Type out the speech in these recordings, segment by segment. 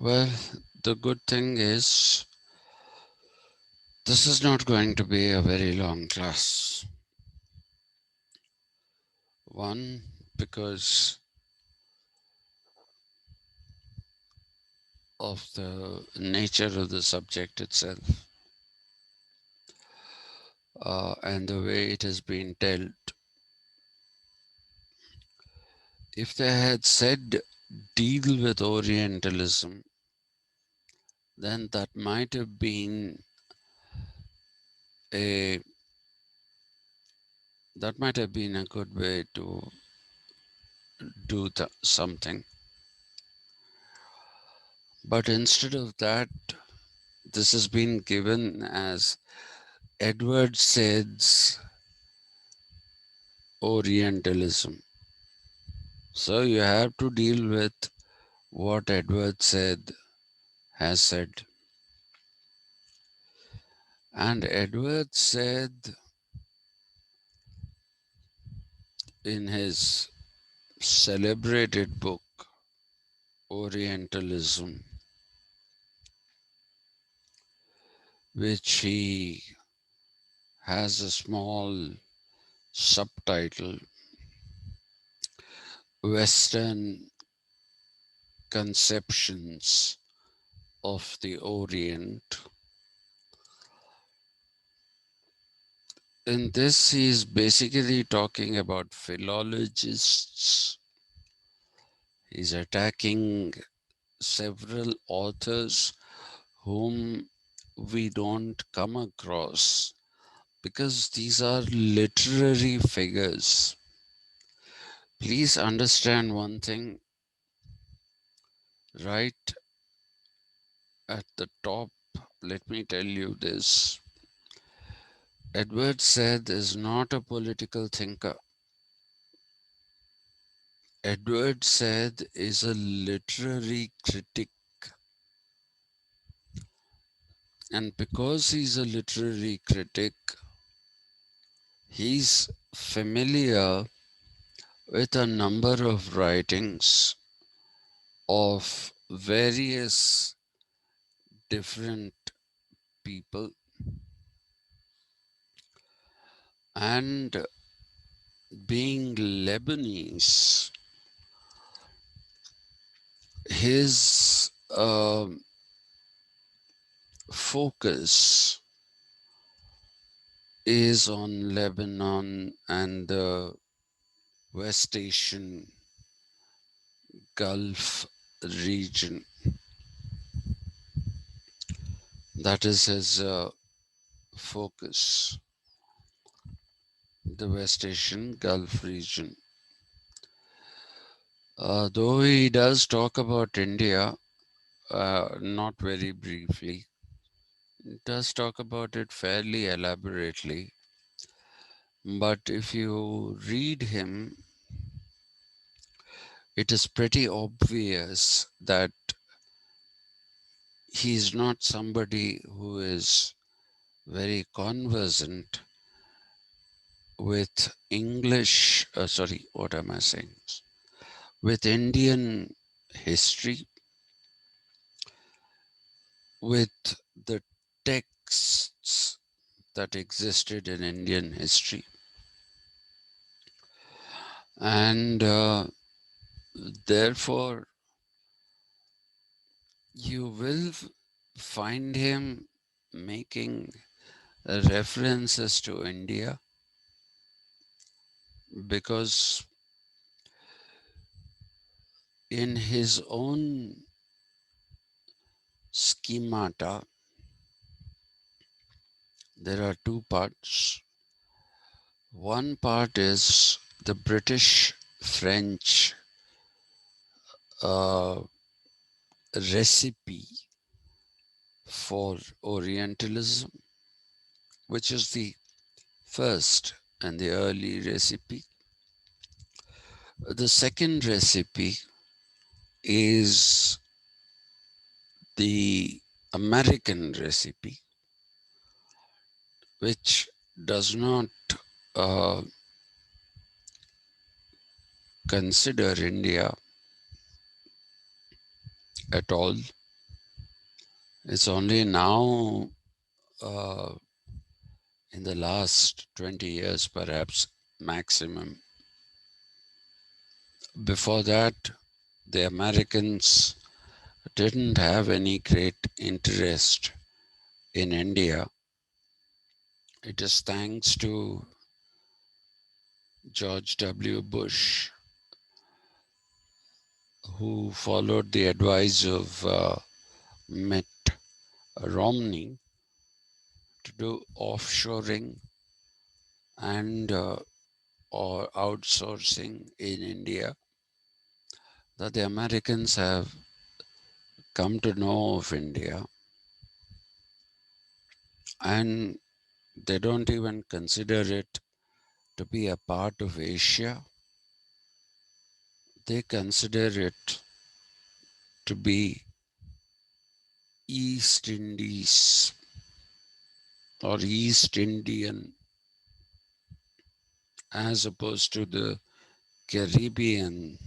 Well, the good thing is this is not going to be a very long class. One, because of the nature of the subject itself and the way it has been dealt. If they had said deal with Orientalism, then that might have been a a good way to do something. But instead of that, this has been given as Edward Said's Orientalism. So you have to deal with what Edward Said has said. And Edward said in his celebrated book, Orientalism, which he has a small subtitle, Western Conceptions of the Orient. In this, he is basically talking about philologists. He's attacking several authors whom we don't come across because these are literary figures. Please understand one thing right at the top. Let me tell you this. Edward Said is not a political thinker. Edward Said is a literary critic. And because he's a literary critic, he's familiar with a number of writings of various different people, and being Lebanese, his focus is on Lebanon and the West Asian Gulf region. That is his focus, the West Asian Gulf region. Though he does talk about India, not very briefly, he does talk about it fairly elaborately. But if you read him, it is pretty obvious that he's not somebody who is very conversant with English, sorry, what am I saying? With Indian history, with the texts that existed in Indian history. And therefore, you will find him making references to India because in his own schemata, there are two parts. One part is the British French uh, recipe for Orientalism, which is the first and the early recipe. The second recipe is the American recipe, which does not uh, consider India at all. It's only now, uh, in the last 20 years, perhaps maximum. Before that, the Americans didn't have any great interest in India. It is thanks to George W. Bush, who followed the advice of Mitt Romney to do offshoring and or outsourcing in India, that the Americans have come to know of India, and they don't even consider it to be a part of Asia. They consider it to be East Indies or East Indian, as opposed to the Caribbean,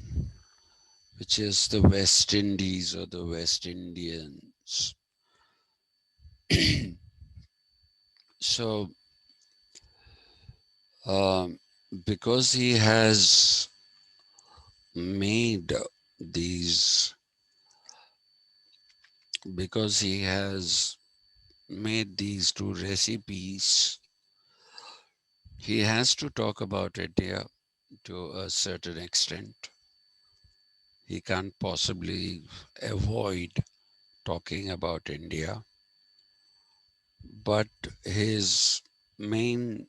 which is the West Indies or the West Indians. So, um, because he has made these, because he has made these two recipes, he has to talk about India to a certain extent. He can't possibly avoid talking about India, but his main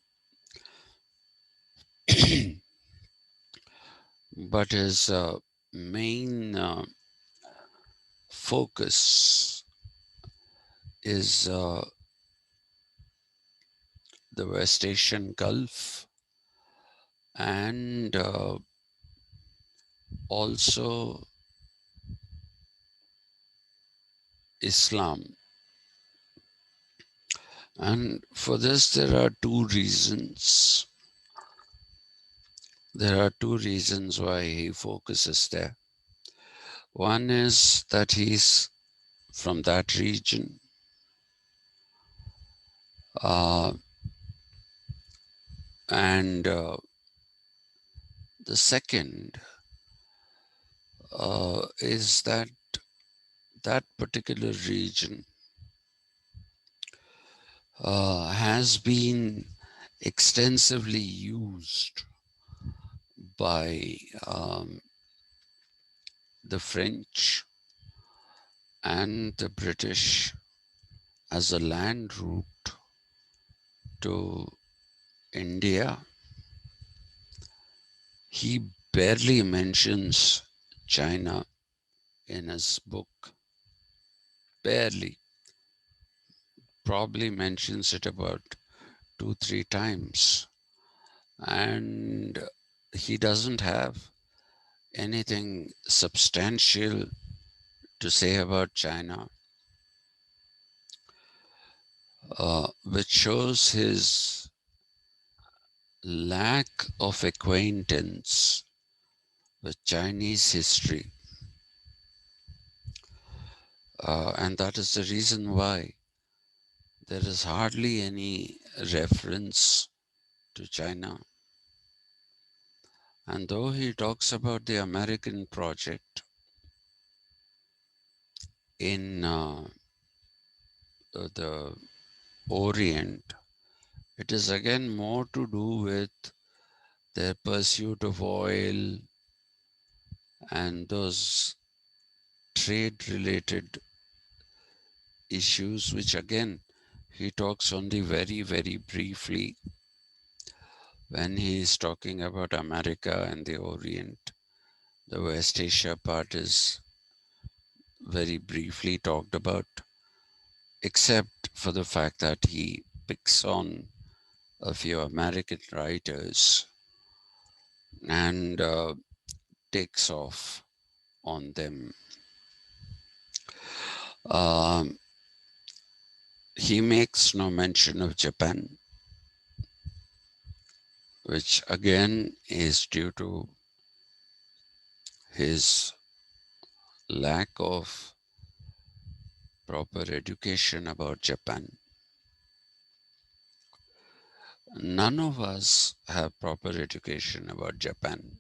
but his main focus is the West Asian Gulf and also Islam. And for this, there are two reasons. There are two reasons why he focuses there. One is that he's from that region, uh, and the second is that that particular region has been extensively used by the French and the British as a land route to India. He barely mentions China in his book, barely, probably mentions it about two, three times. And he doesn't have anything substantial to say about China, which shows his lack of acquaintance with Chinese history. And that is the reason why there is hardly any reference to China. And though he talks about the American project in the Orient, it is again more to do with their pursuit of oil and those trade related issues, which again he talks only very, very briefly when he is talking about America and the Orient. The West Asia part is very briefly talked about, except for the fact that he picks on a few American writers and takes off on them. Um, he makes no mention of Japan, which again is due to his lack of proper education about Japan. None of us have proper education about Japan.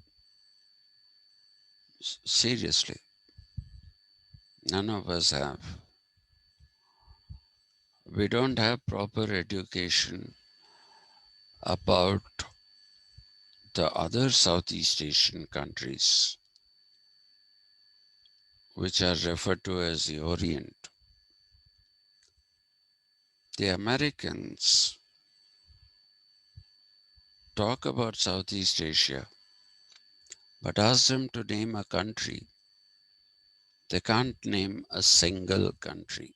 Seriously, none of us have. We don't have proper education about the other Southeast Asian countries, which are referred to as the Orient. The Americans talk about Southeast Asia, but ask them to name a country, they can't name a single country.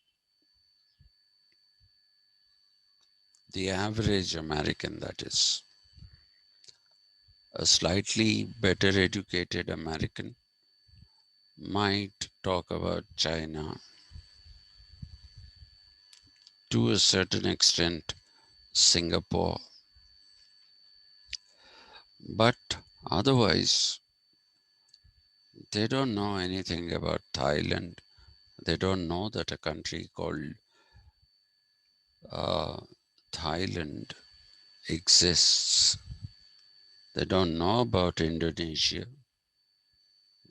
The average American, that is, a slightly better educated American, might talk about China, to a certain extent, Singapore, but otherwise, they don't know anything about Thailand. They don't know that a country called uh, Thailand exists. They don't know about Indonesia.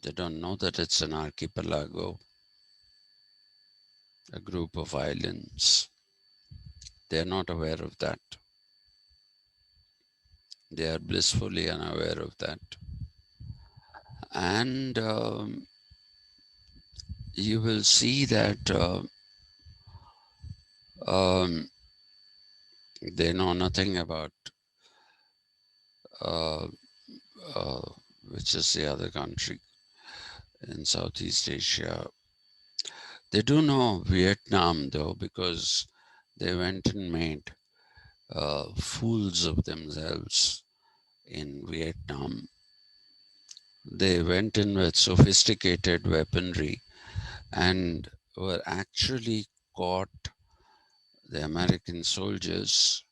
They don't know that it's an archipelago, a group of islands. They are not aware of that. They are blissfully unaware of that. And you will see that um, they know nothing about uh, uh, which is the other country in Southeast Asia. They do know Vietnam though, because they went and made fools of themselves in Vietnam. They went in with sophisticated weaponry and were actually caught, the American soldiers,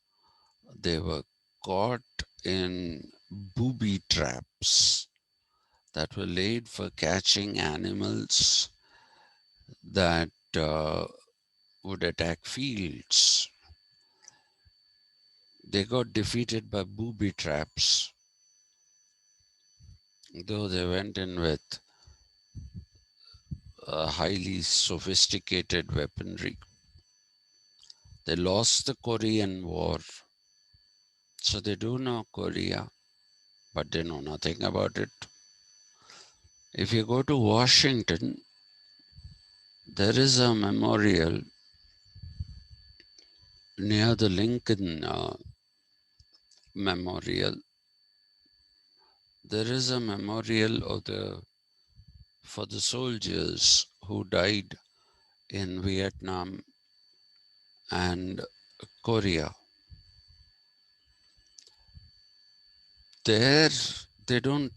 they were caught in booby traps that were laid for catching animals that would attack fields. They got defeated by booby traps, though they went in with highly sophisticated weaponry. They lost the Korean War, so they do know Korea, but they know nothing about it. If you go to Washington, there is a memorial near the Lincoln Memorial. There is a memorial for the soldiers who died in Vietnam and Korea. There, they don't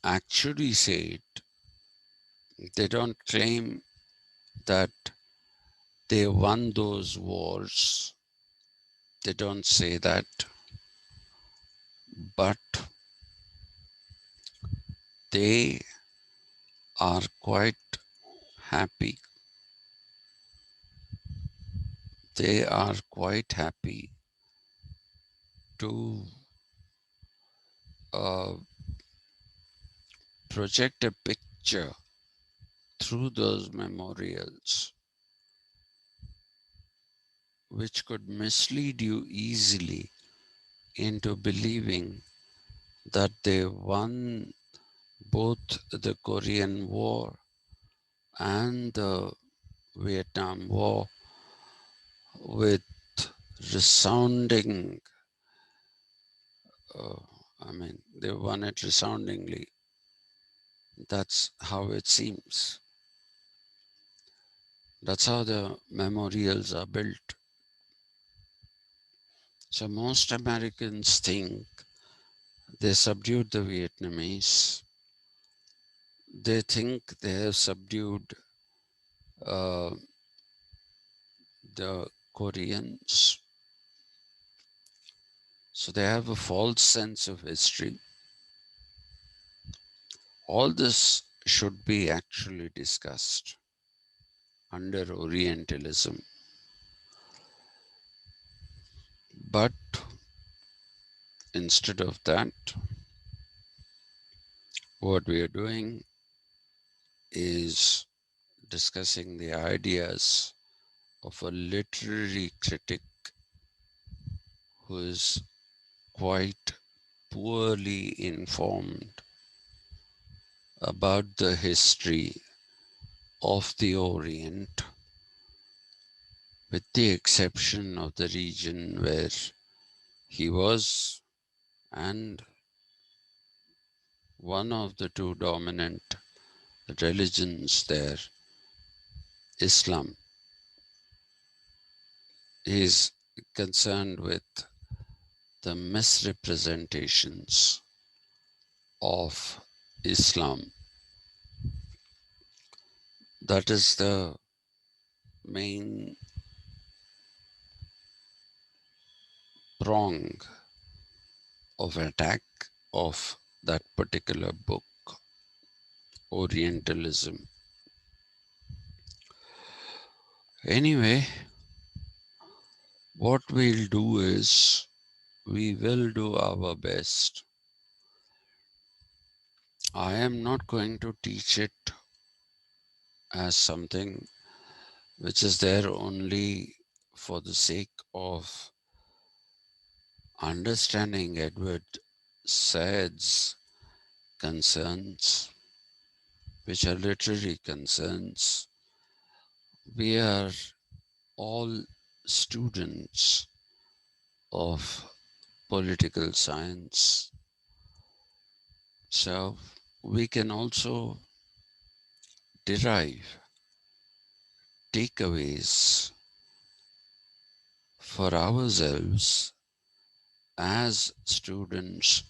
actually say it. They don't claim that they won those wars. They don't say that, but they are quite happy. They are quite happy to uh, project a picture through those memorials which could mislead you easily into believing that they won both the Korean War and the Vietnam War with resounding, uh, they won it resoundingly. That's how it seems. That's how the memorials are built. So most Americans think they subdued the Vietnamese. They think they have subdued uh, the Koreans. So they have a false sense of history. All this should be actually discussed. under Orientalism. But instead of that, what we are doing is discussing the ideas of a literary critic who is quite poorly informed about the history of the Orient, with the exception of the region where he was, and one of the two dominant religions there, Islam. He is concerned with the misrepresentations of Islam. That is the main prong of attack of that particular book, Orientalism. Anyway, what we'll do is we will do our best. I am not going to teach it as something which is there only for the sake of understanding Edward Said's concerns, which are literary concerns. We are all students of political science, so we can also derive takeaways for ourselves as students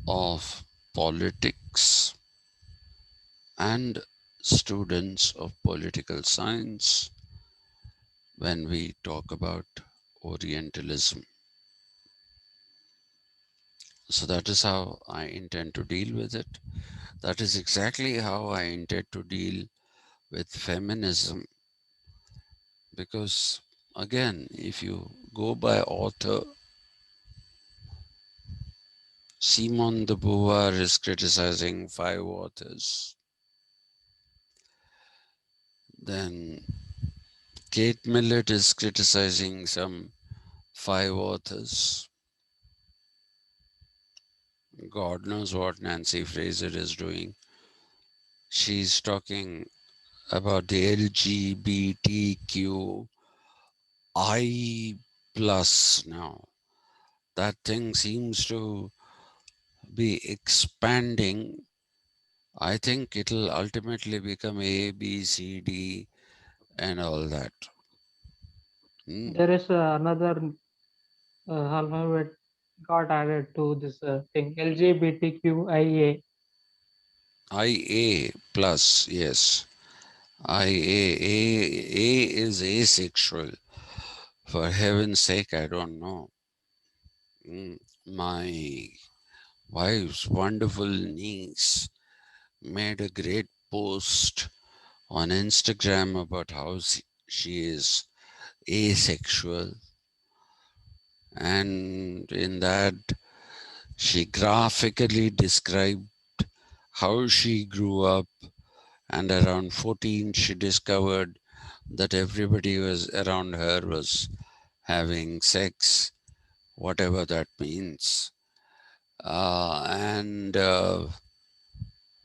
of politics and students of political science when we talk about Orientalism. So that is how I intend to deal with it. That is exactly how I intend to deal with feminism. Because again, if you go by author, Simone de Beauvoir is criticizing five authors. Then Kate Millett is criticizing some five authors. God knows what Nancy Fraser is doing. She's talking about the LGBTQI plus now. That thing seems to be expanding. I think it'll ultimately become A, B, C, D, and all that. Hmm. There is another alphabet got added to this thing, LGBTQIA. IA plus, yes. A is asexual. For heaven's sake, I don't know. Hmm. My wife's wonderful niece made a great post on Instagram about how she is asexual, and in that she graphically described how she grew up, and around 14 she discovered that everybody was around her was having sex, whatever that means. And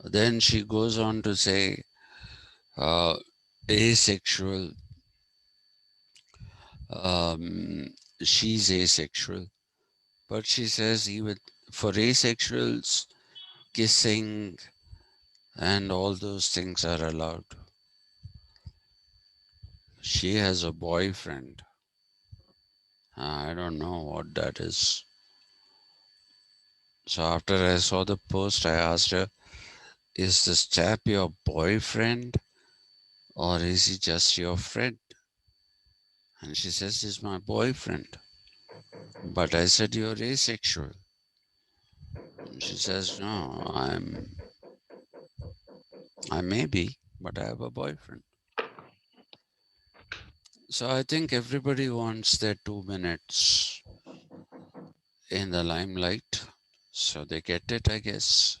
then she goes on to say uh, asexual, um, she's asexual, but she says even for asexuals, kissing and all those things are allowed. She has a boyfriend. I don't know what that is. So after I saw the post, I asked her, is this chap your boyfriend or is he just your friend? And she says, he's my boyfriend. But I said, you're asexual. And she says, no, I may be, but I have a boyfriend. So I think everybody wants their 2 minutes in the limelight. So they get it, I guess.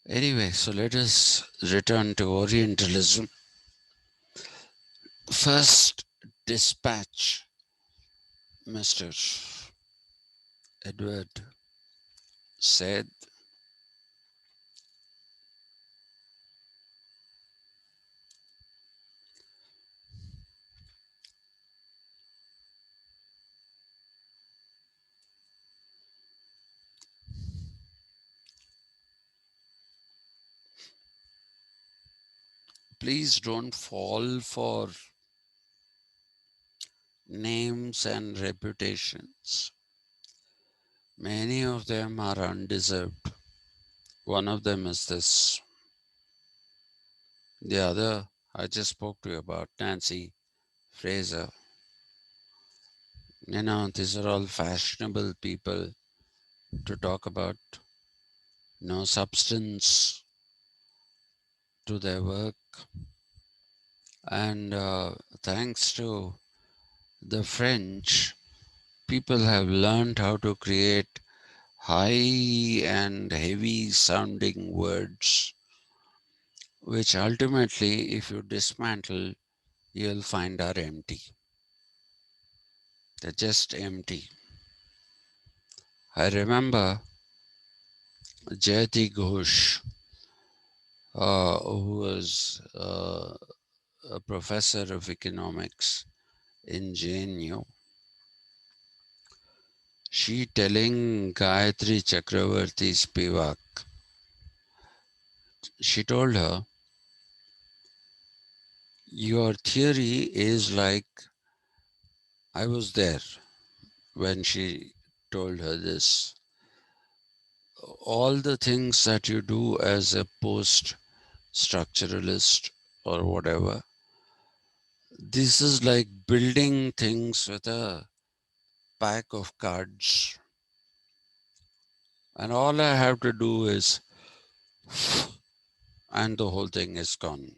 Anyway, so let us return to Orientalism. First dispatch, Mr. Edward said, please don't fall for names and reputations. Many of them are undeserved. One of them is this. The other, I just spoke to you about, Nancy Fraser. These are all fashionable people to talk about. No substance to their work. And thanks to the French, people have learned how to create high and heavy sounding words, which ultimately, if you dismantle, you'll find are empty. They're just empty. I remember Jayati Ghosh, who was a professor of economics in JNU. She telling Gayatri Chakravarti Spivak, she told her, your theory is like, I was there when she told her this. All the things that you do as a post structuralist or whatever, this is like building things with a pack of cards. And all I have to do is, and the whole thing is gone.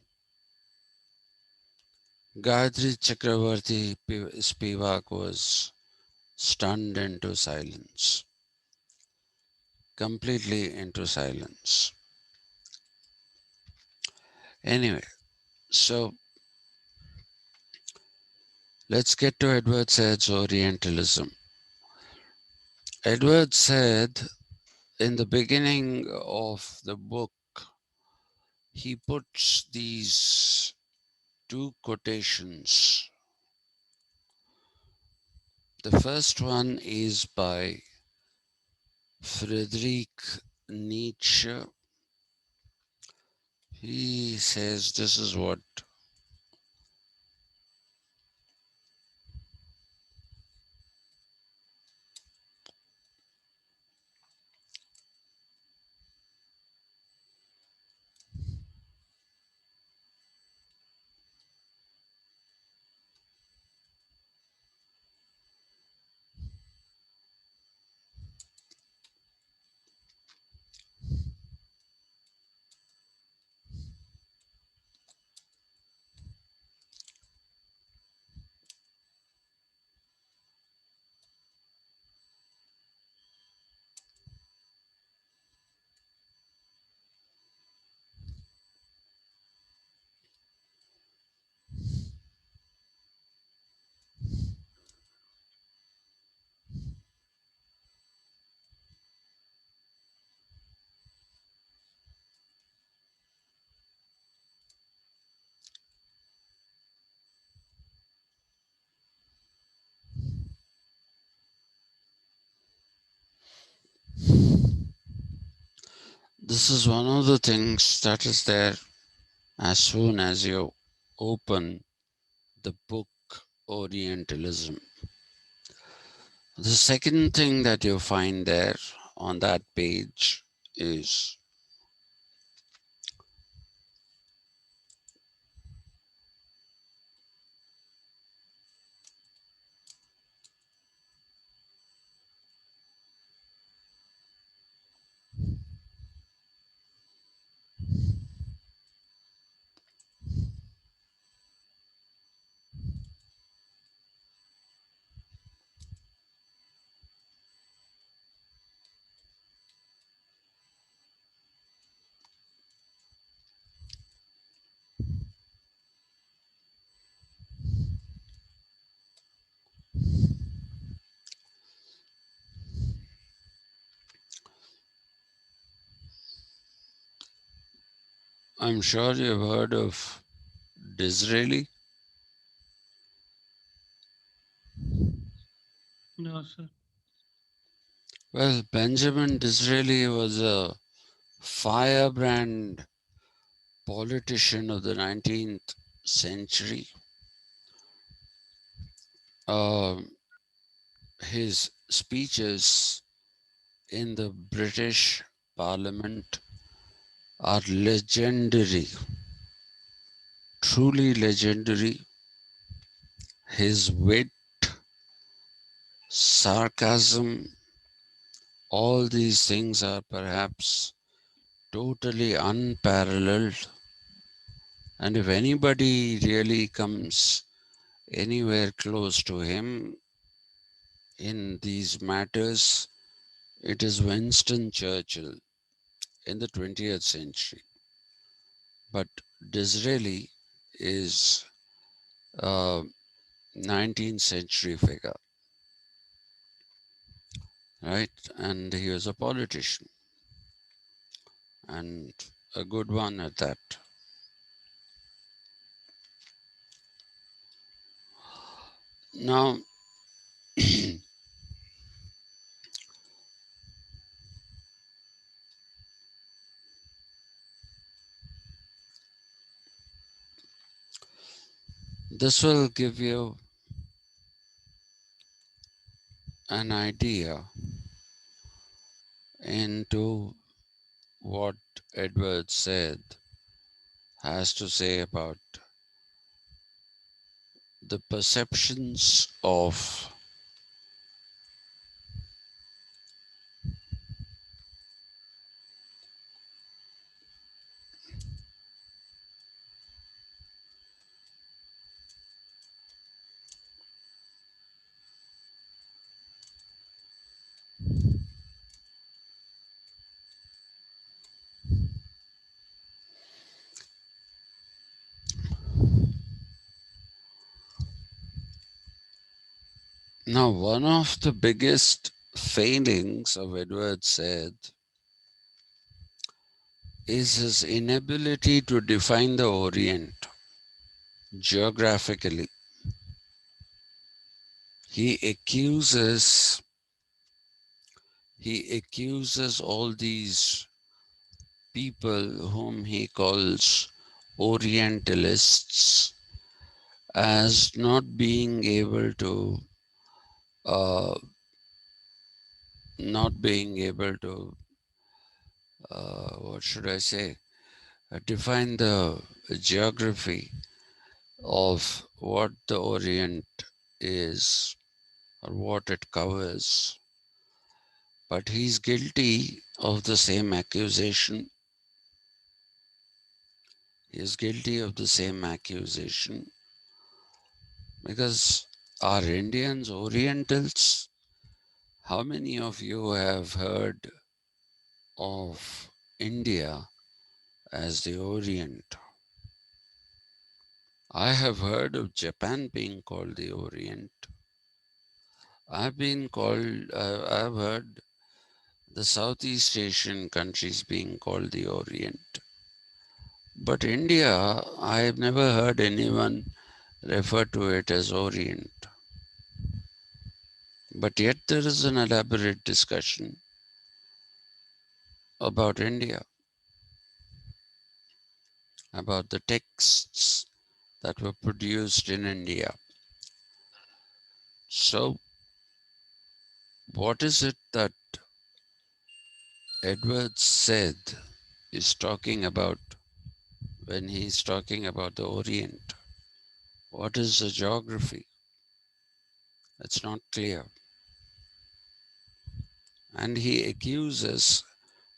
Gayatri Chakravarti Spivak was stunned into silence, completely into silence. Anyway, so let's get to Edward Said's Orientalism. Edward Said, in the beginning of the book, he puts these two quotations. The first one is by Friedrich Nietzsche. He says this is what this is one of the things that is there as soon as you open the book Orientalism. The second thing that you find there on that page is I'm sure you've heard of Disraeli. No, sir. Well, Benjamin Disraeli was a firebrand politician of the 19th century. Uh, his speeches in the British Parliament are legendary, truly legendary. His wit, sarcasm, all these things are perhaps totally unparalleled. And if anybody really comes anywhere close to him in these matters, it is Winston Churchill in the 20th century. But Disraeli is a 19th century figure, right? And he was a politician and a good one at that. Now, this will give you an idea into what Edward said has to say about the perceptions of now one of the biggest failings of Edward said is his inability to define the Orient geographically. He accuses he accuses all these people whom he calls Orientalists as not being able to uh, not being able to what should I say define the geography of what the Orient is or what it covers. But he's guilty of the same accusation. He is guilty of the same accusation because are Indians Orientals? How many of you have heard of India as the Orient? I have heard of Japan being called the Orient. I've heard the Southeast Asian countries being called the Orient. But India, I have never heard anyone refer to it as Orient. But yet there is an elaborate discussion about India, about the texts that were produced in India. So, what is it that Edwards said is talking about when he's talking about the Orient? What is the geography? It's not clear. And he accuses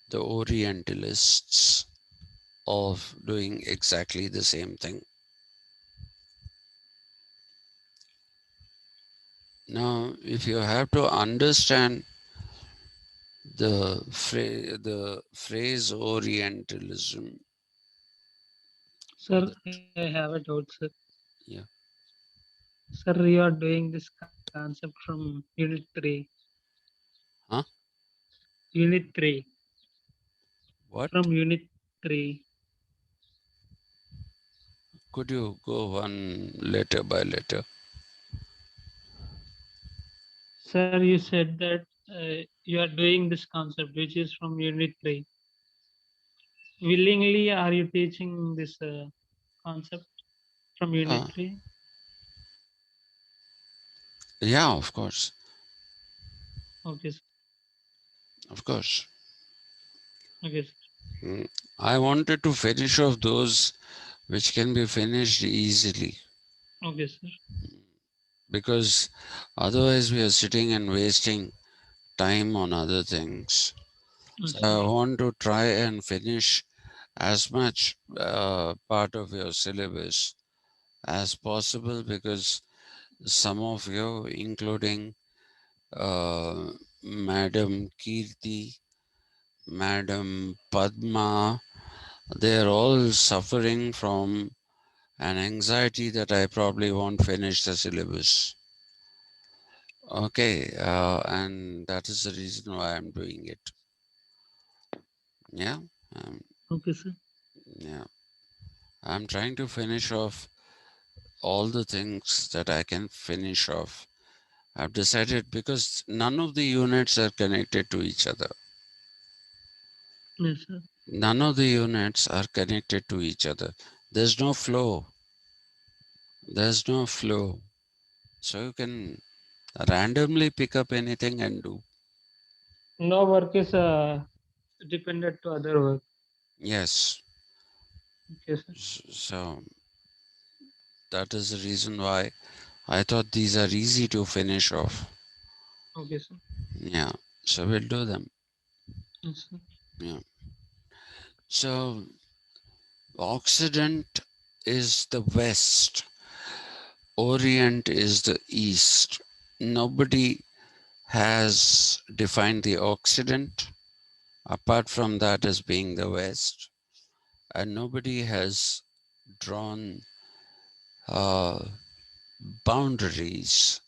the Orientalists of doing exactly the same thing. Now, if you have to understand the phrase Orientalism, Sir, I have a doubt, sir. yeah, Sir, you are doing this concept from Unit 3. huh? Unit 3. What? From Unit 3. Could you go one letter by letter? Sir, you said that you are doing this concept, which is from Unit 3. Willingly, are you teaching this concept from Unit Uh, 3? yeah, of course. Okay, sir. Of course. Okay, sir. Mm. I wanted to finish off those which can be finished easily, Okay, sir. because otherwise we are sitting and wasting time on other things. Yes, So sir. I want to try and finish as much part of your syllabus as possible, because some of you, including uh, Madam Kirti, Madam Padma, they are all suffering from an anxiety that I probably won't finish the syllabus. Okay, and that is the reason why I'm doing it. Yeah, um, Okay, sir. yeah. I'm trying to finish off all the things that I can finish off. I've decided, because none of the units are connected to each other. Yes, sir. None of the units are connected to each other. There's no flow. There's no flow. So you can randomly pick up anything and do. No work is dependent to other work. Yes. Okay, sir. So that is the reason why I thought these are easy to finish off. Okay, sir. Yeah. So we'll do them. Yes, sir. Yeah. So Occident is the West, Orient is the East. Nobody has defined the Occident apart from that as being the West, and nobody has drawn uh, boundaries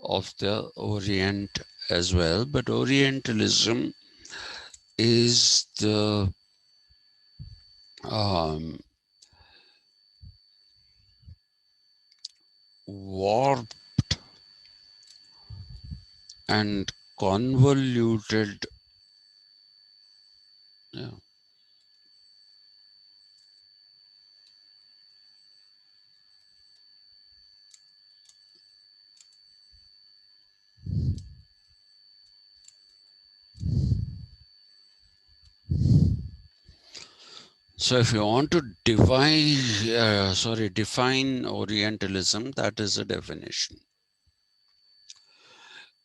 of the Orient as well. But Orientalism is the um, warped and convoluted. Yeah. So if you want to define Orientalism, that is a definition.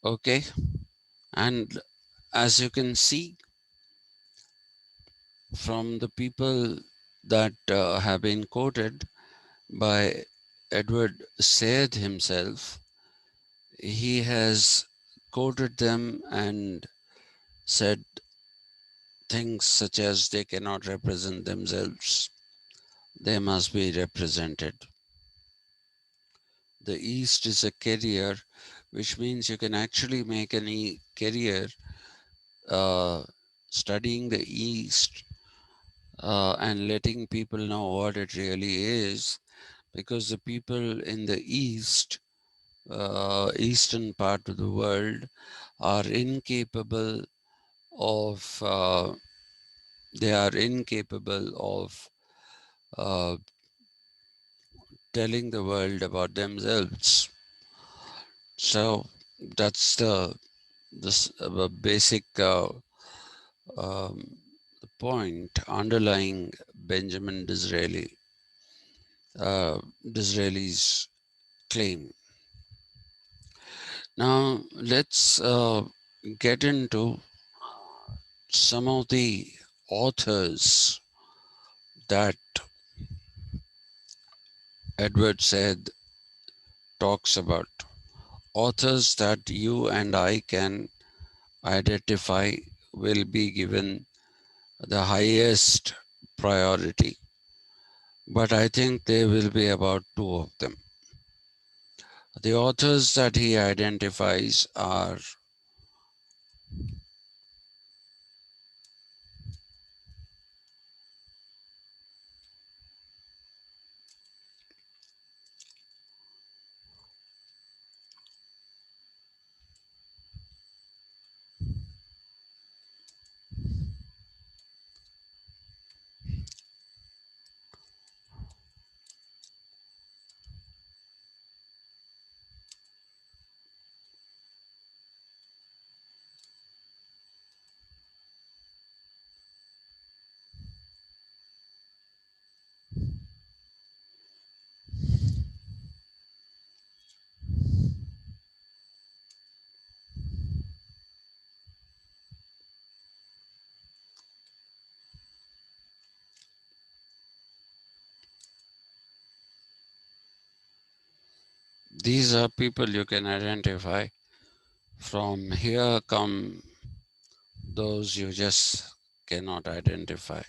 Okay, and as you can see from the people that have been quoted by Edward Said himself, he has quoted them and said things such as they cannot represent themselves, they must be represented. The East is a career, which means you can actually make any career uh, studying the East and letting people know what it really is, because the people in the East, eastern part of the world, are incapable of they are incapable of uh, telling the world about themselves. So that's the basic um, point underlying Benjamin Disraeli's claim. Now let's get into some of the authors that Edward said talks about. Authors that you and I can identify will be given the highest priority, but I think there will be about two of them. The authors that he identifies are These are people you can identify. From here come those you just cannot identify.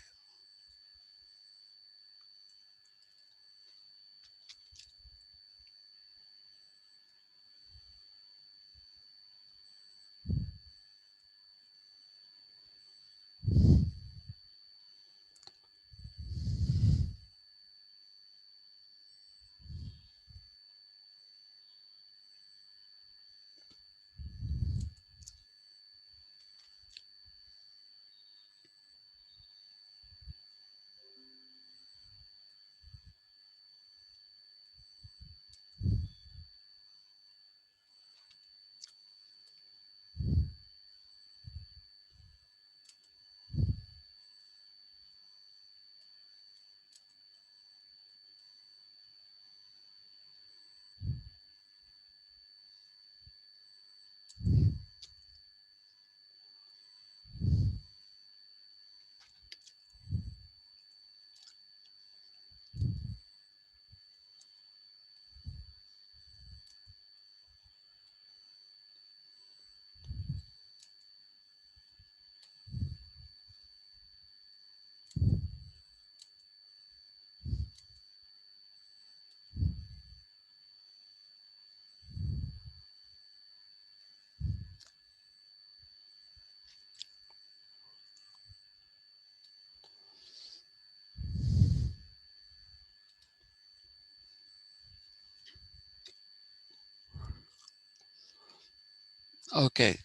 Okay,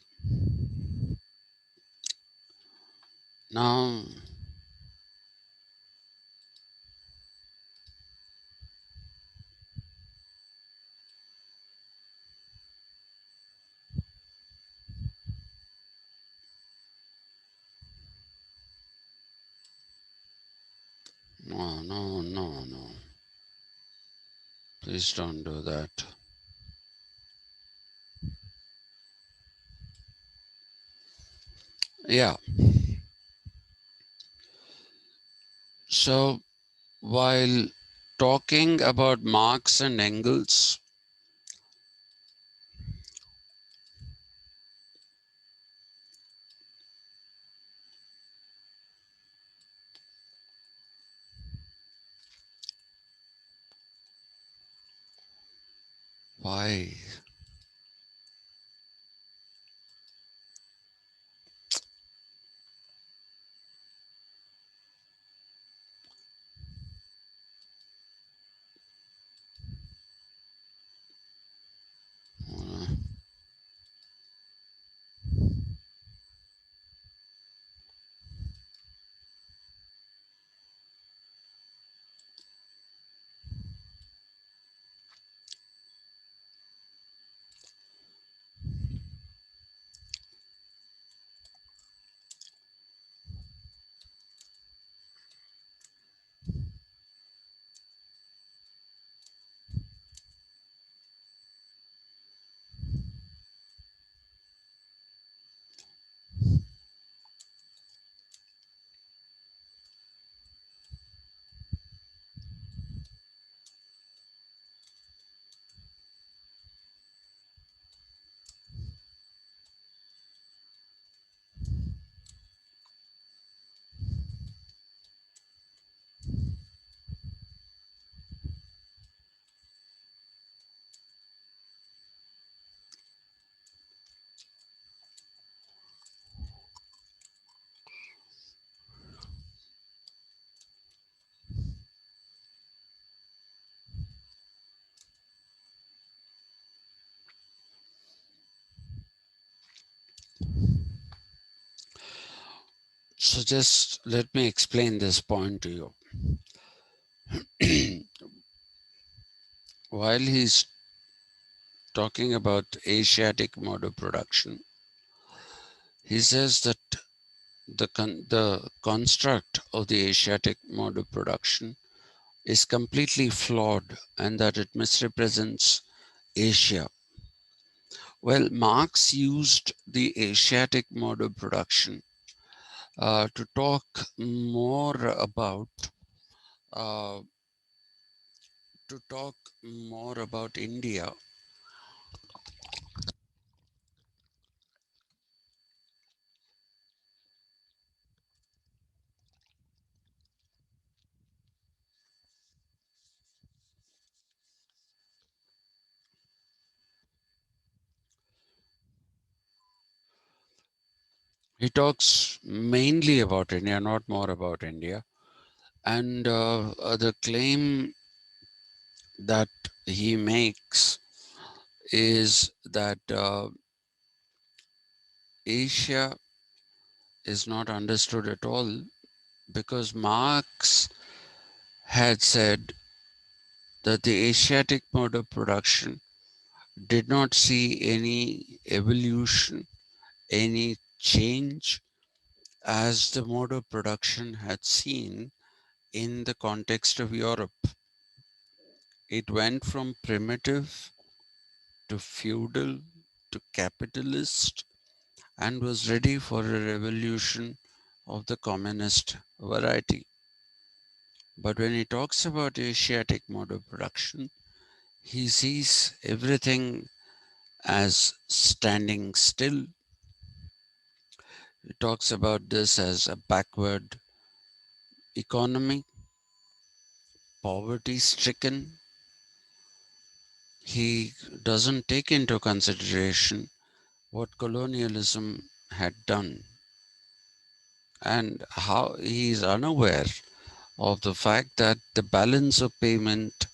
now, no, no, no, no. Please don't do that. Yeah, so while talking about Marx and Engels, why? Uh, so just let me explain this point to you. While he's talking about Asiatic mode of production, he says that the construct of the Asiatic mode of production is completely flawed and that it misrepresents Asia. Well, Marx used the Asiatic mode of production to talk more about uh, India He talks mainly about India, not more about India. And the claim that he makes is that Asia is not understood at all because Marx had said that the Asiatic mode of production did not see any evolution, any change as the mode of production had seen in the context of Europe. It went from primitive to feudal to capitalist and was ready for a revolution of the communist variety. But when he talks about Asiatic mode of production, he sees everything as standing still. He talks about this as a backward economy, poverty stricken. He doesn't take into consideration what colonialism had done and how he is unaware of the fact that the balance of payment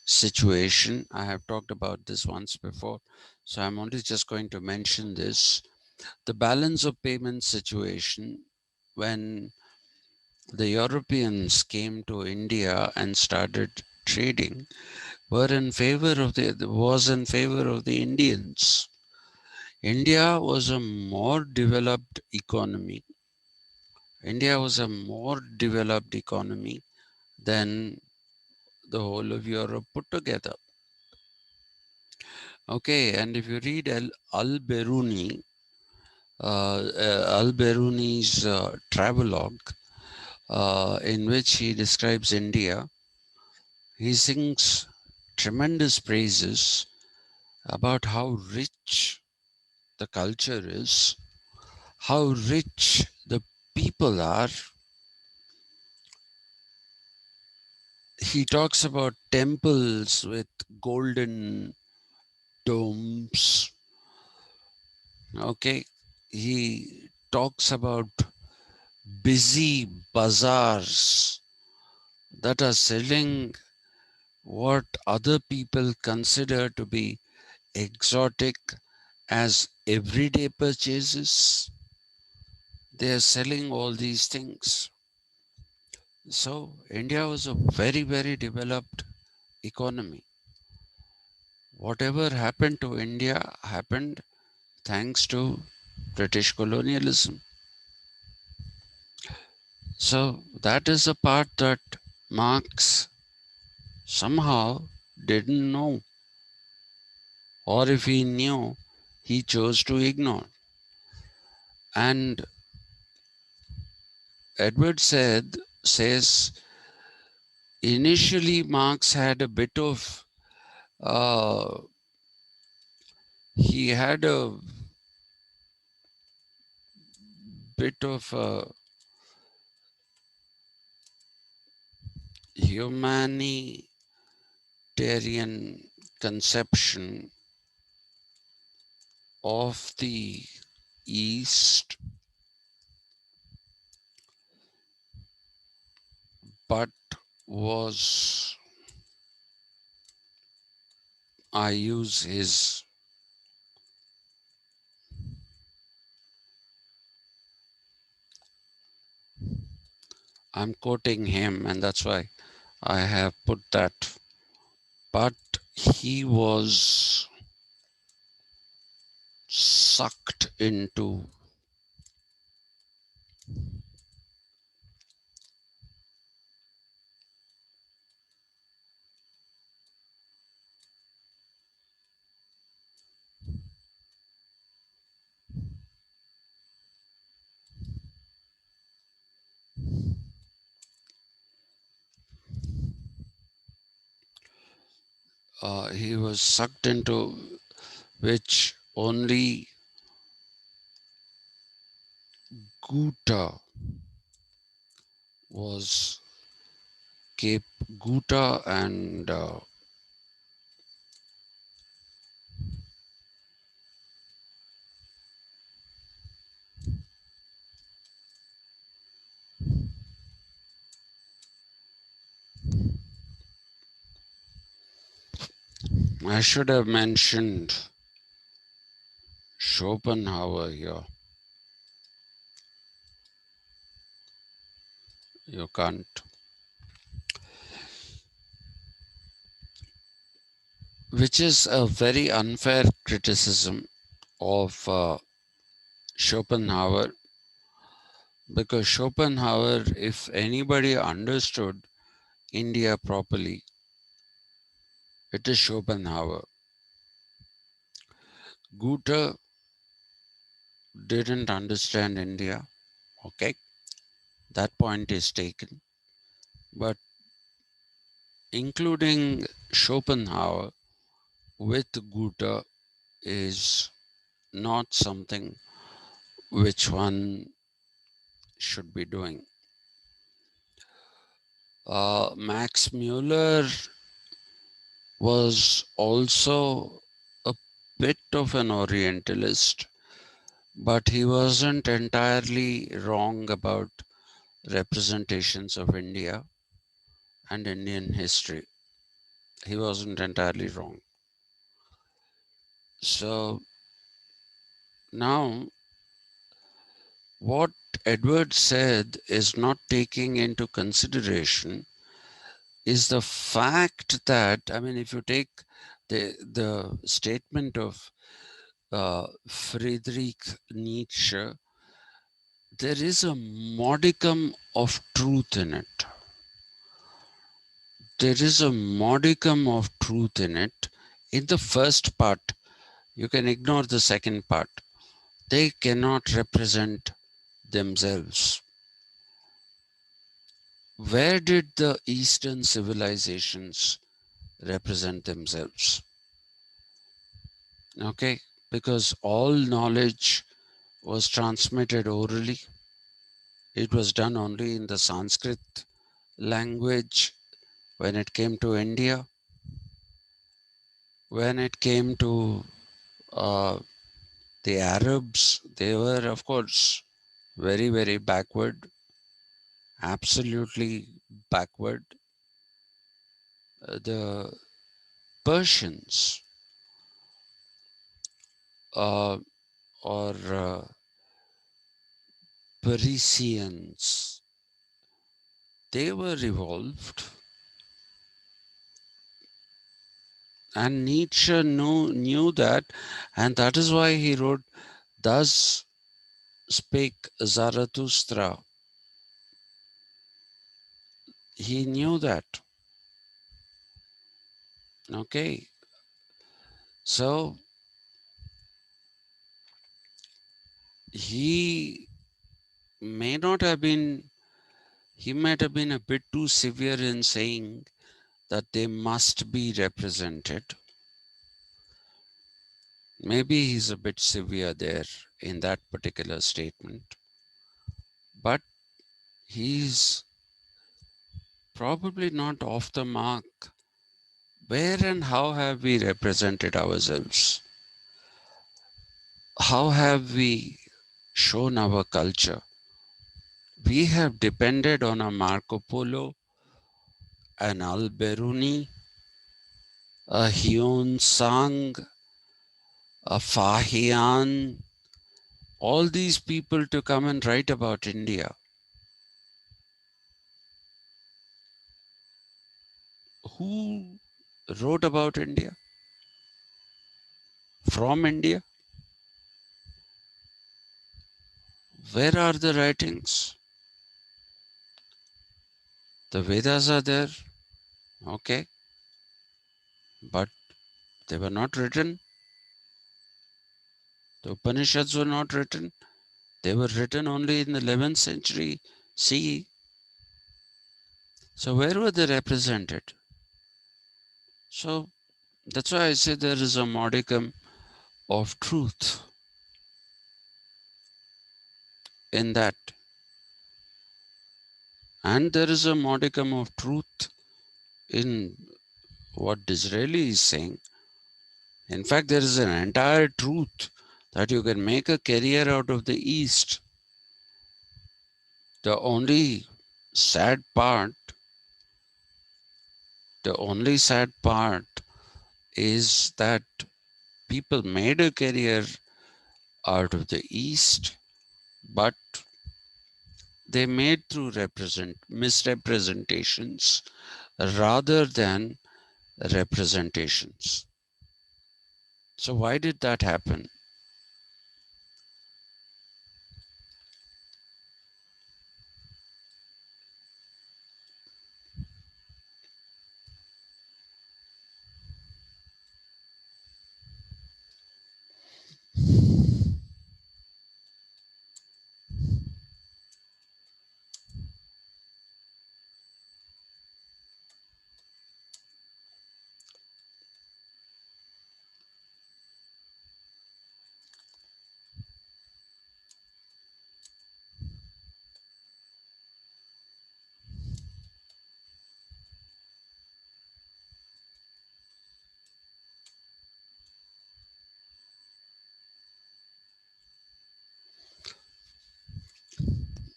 situation, I have talked about this once before, so I'm only just going to mention this. The balance of payment situation when the Europeans came to India and started trading was in favor of the Indians. India was a more developed economy. India was a more developed economy than the whole of Europe put together. Okay, and if you read Al-Biruni's travelogue, in which he describes India, he sings tremendous praises about how rich the culture is, how rich the people are. He talks about temples with golden domes. Okay, he talks about busy bazaars that are selling what other people consider to be exotic as everyday purchases. They are selling all these things. So, India was a very, very developed economy. Whatever happened to India happened thanks to British colonialism. So, that is a part that Marx somehow didn't know, or if he knew, he chose to ignore. And Edward says initially Marx had a bit of uh, he had a bit of a humanitarian conception of the East, but was I use his I'm quoting him, and that's why I have put that. But he was sucked into, he was sucked into which only Gutta was Cape Gutta and I should have mentioned Schopenhauer here. You can't. Which is a very unfair criticism of Schopenhauer, because Schopenhauer, if anybody understood India properly, it is Schopenhauer. Goethe didn't understand India. Okay, that point is taken. But including Schopenhauer with Goethe is not something which one should be doing. Max Muller was also a bit of an Orientalist, but he wasn't entirely wrong about representations of India and Indian history. He wasn't entirely wrong. So now, what Edward said is not taking into consideration is the fact that, I mean, if you take the statement of Friedrich Nietzsche, there is a modicum of truth in it. There is a modicum of truth in it. In the first part, you can ignore the second part. They cannot represent themselves. Where did the Eastern civilizations represent themselves? Okay, because all knowledge was transmitted orally. It was done only in the Sanskrit language when it came to India. When it came to uh, the Arabs, they were, of course, very, very backward, absolutely backward. The Persians uh, or Parisians, they were evolved, and Nietzsche knew that, and that is why he wrote, "Thus spake Zarathustra." He knew that. Okay, so he may not have been, he might have been a bit too severe in saying that they must be represented. Maybe he's a bit severe there in that particular statement, but he's probably not off the mark. Where and how have we represented ourselves? How have we shown our culture? We have depended on a Marco Polo, an Al-Beruni, a Hyun Sang, a Fahian, all these people to come and write about India. Who wrote about India? From India? Where are the writings? The Vedas are there, okay, but they were not written. The Upanishads were not written. They were written only in the 11th century CE. So where were they represented? So that's why I say there is a modicum of truth in that. And there is a modicum of truth in what Disraeli is saying. In fact, there is an entire truth that you can make a career out of the East. The only sad part, the only sad part is that people made a career out of the East, but they made through misrepresentations rather than representations. So, why did that happen?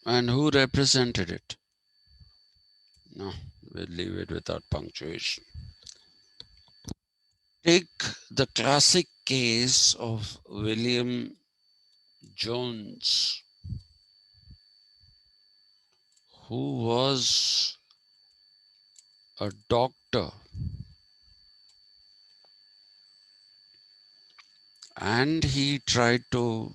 And who represented it? No, we'll leave it without punctuation. Take the classic case of William Jones, who was a doctor and he tried to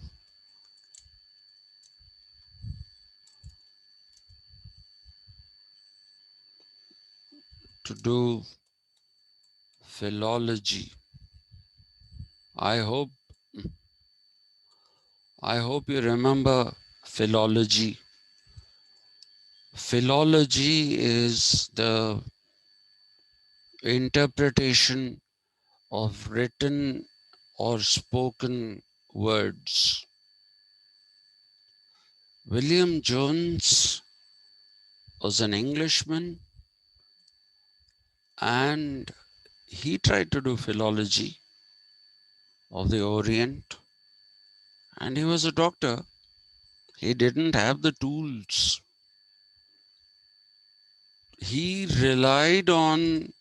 do philology. I hope I hope you remember philology. Philology is the interpretation of written or spoken words. William Jones was an Englishman and he tried to do philology of the Orient and he was a doctor. He didn't have the tools. He relied on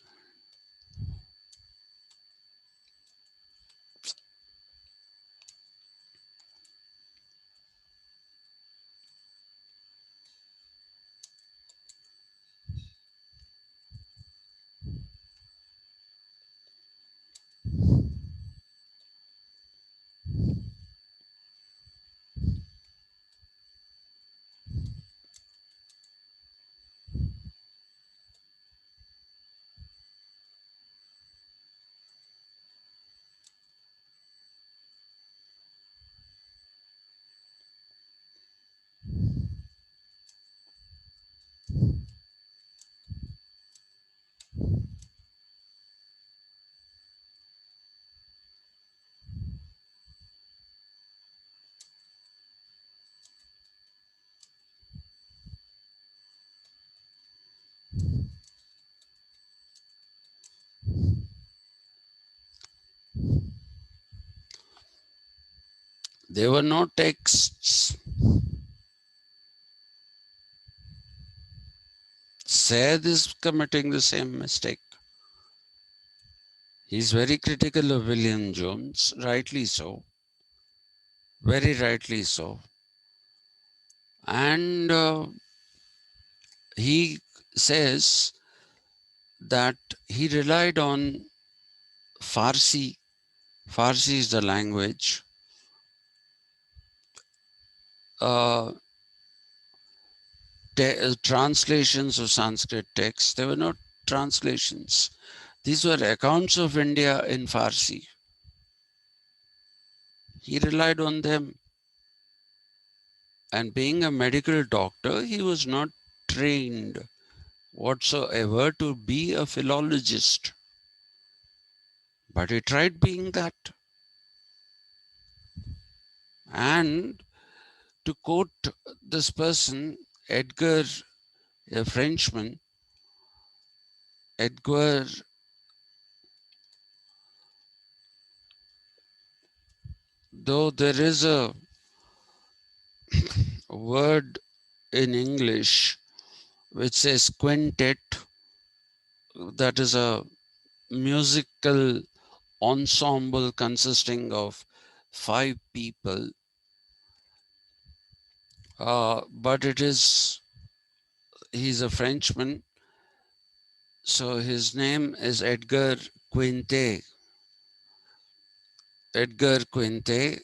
there were no texts. Said is committing the same mistake. He's very critical of William Jones, rightly so, very rightly so. And he says that he relied on Farsi. Farsi is the language. Uh, Translations of Sanskrit texts. They were not translations. These were accounts of India in Farsi. He relied on them. And being a medical doctor, he was not trained whatsoever to be a philologist. But he tried being that. And to quote this person, Edgar, a Frenchman, Edgar, though there is a word in English which says quintet, that is a musical ensemble consisting of five people, but he's a Frenchman, so his name is Edgar Quintet. Edgar Quintet,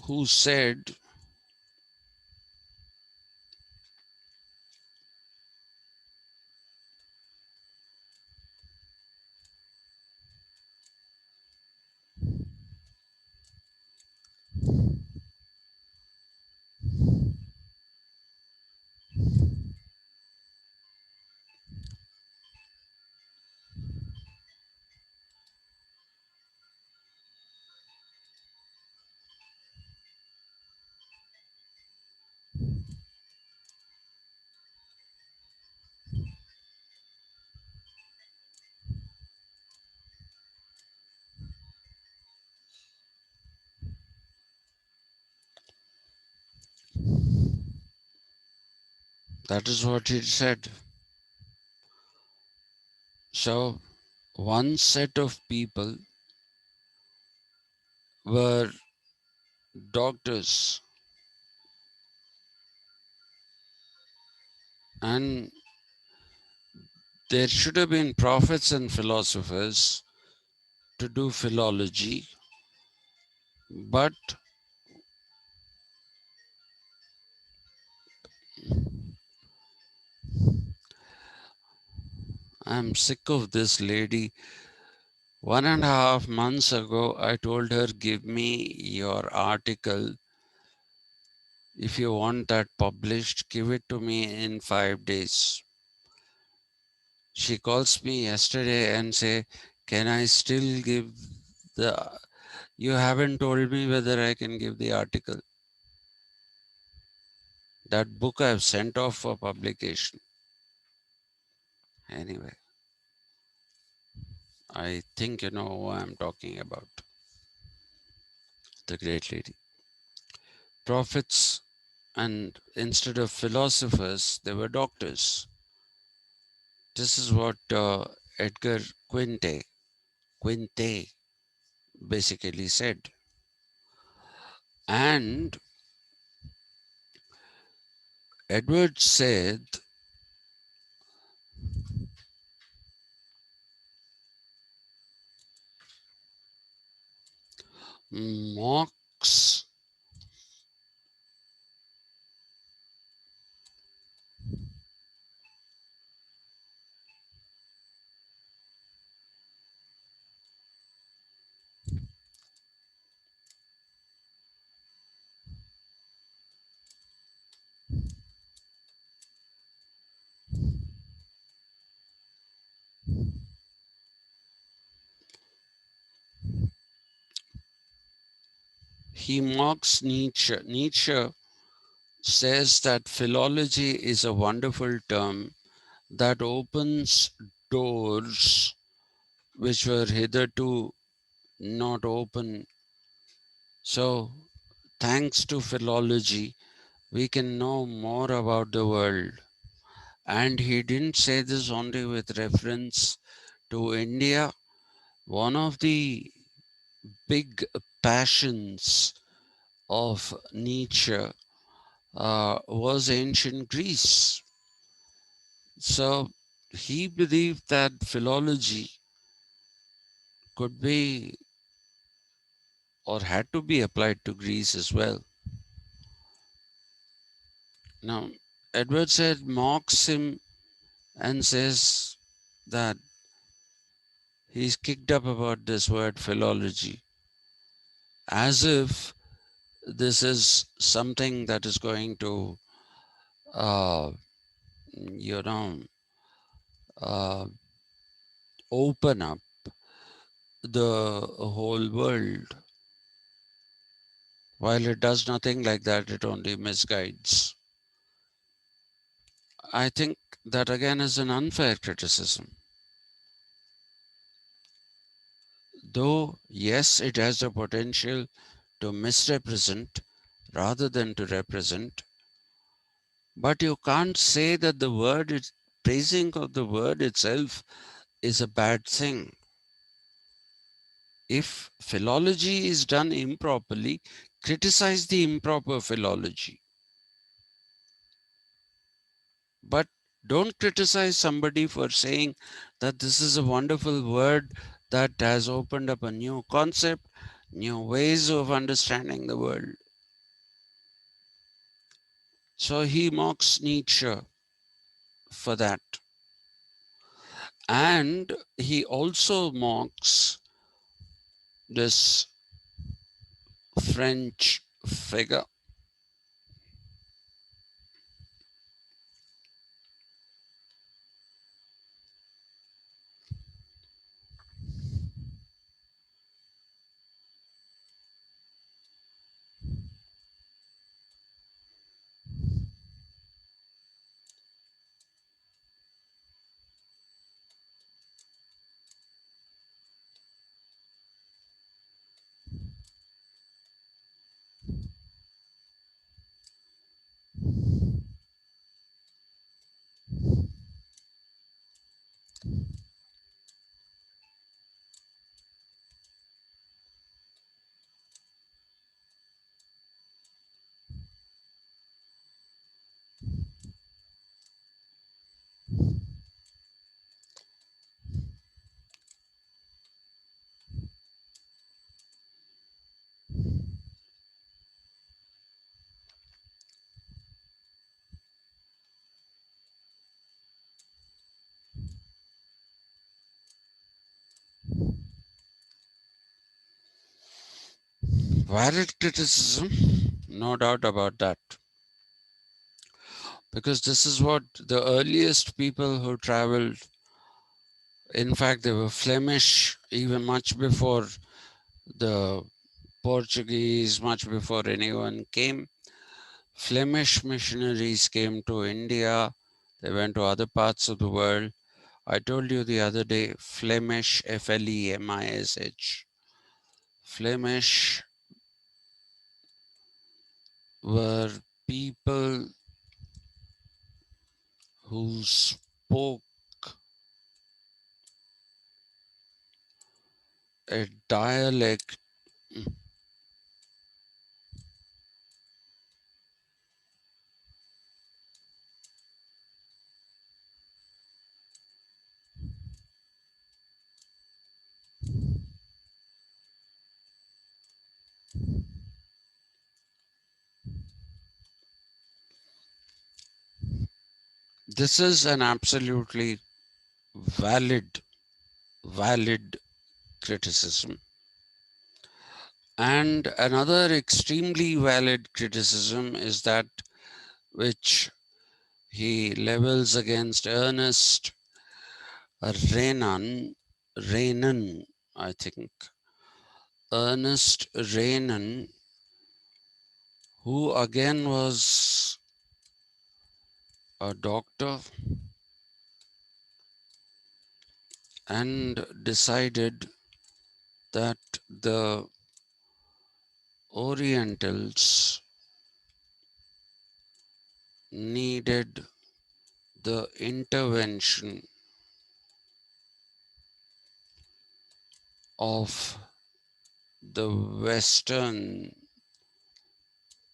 who said, that is what he said. So, one set of people were doctors, and there should have been prophets and philosophers to do philology, but I'm sick of this lady. 1.5 months ago, I told her, give me your article. If you want that published, give it to me in 5 days. She calls me yesterday and say, can I still give the, you haven't told me whether I can give the article. That book I've sent off for publication. Anyway, I think you know who I'm talking about. The great lady. Prophets, and instead of philosophers, they were doctors. This is what Edgar Quinte basically said. And Edward said Marx, he mocks Nietzsche. Nietzsche says that philology is a wonderful term that opens doors which were hitherto not open. So, thanks to philology, we can know more about the world. And he didn't say this only with reference to India. One of the big passions of Nietzsche was ancient Greece. So he believed that philology could be or had to be applied to Greece as well. Now, Edward said mocks him and says that he's kicked up about this word philology, as if this is something that is going to, uh, you know, uh, open up the whole world. While it does nothing like that, it only misguides. I think that again is an unfair criticism. Though, yes, it has the potential to misrepresent rather than to represent, but you can't say that the word, praising of the word itself is a bad thing. If philology is done improperly, criticize the improper philology. But don't criticize somebody for saying that this is a wonderful word that has opened up a new concept, new ways of understanding the world. So he mocks Nietzsche for that. And he also mocks this French figure. Valid criticism, no doubt about that. Because this is what the earliest people who traveled, in fact, they were Flemish even much before the Portuguese, much before anyone came. Flemish missionaries came to India, they went to other parts of the world. I told you the other day, Flemish, Flemish. Flemish were people who spoke a dialect. This is an absolutely valid, valid criticism. And another extremely valid criticism is that which he levels against Ernest Renan, I think. Ernest Renan, who again was a doctor and decided that the Orientals needed the intervention of the Western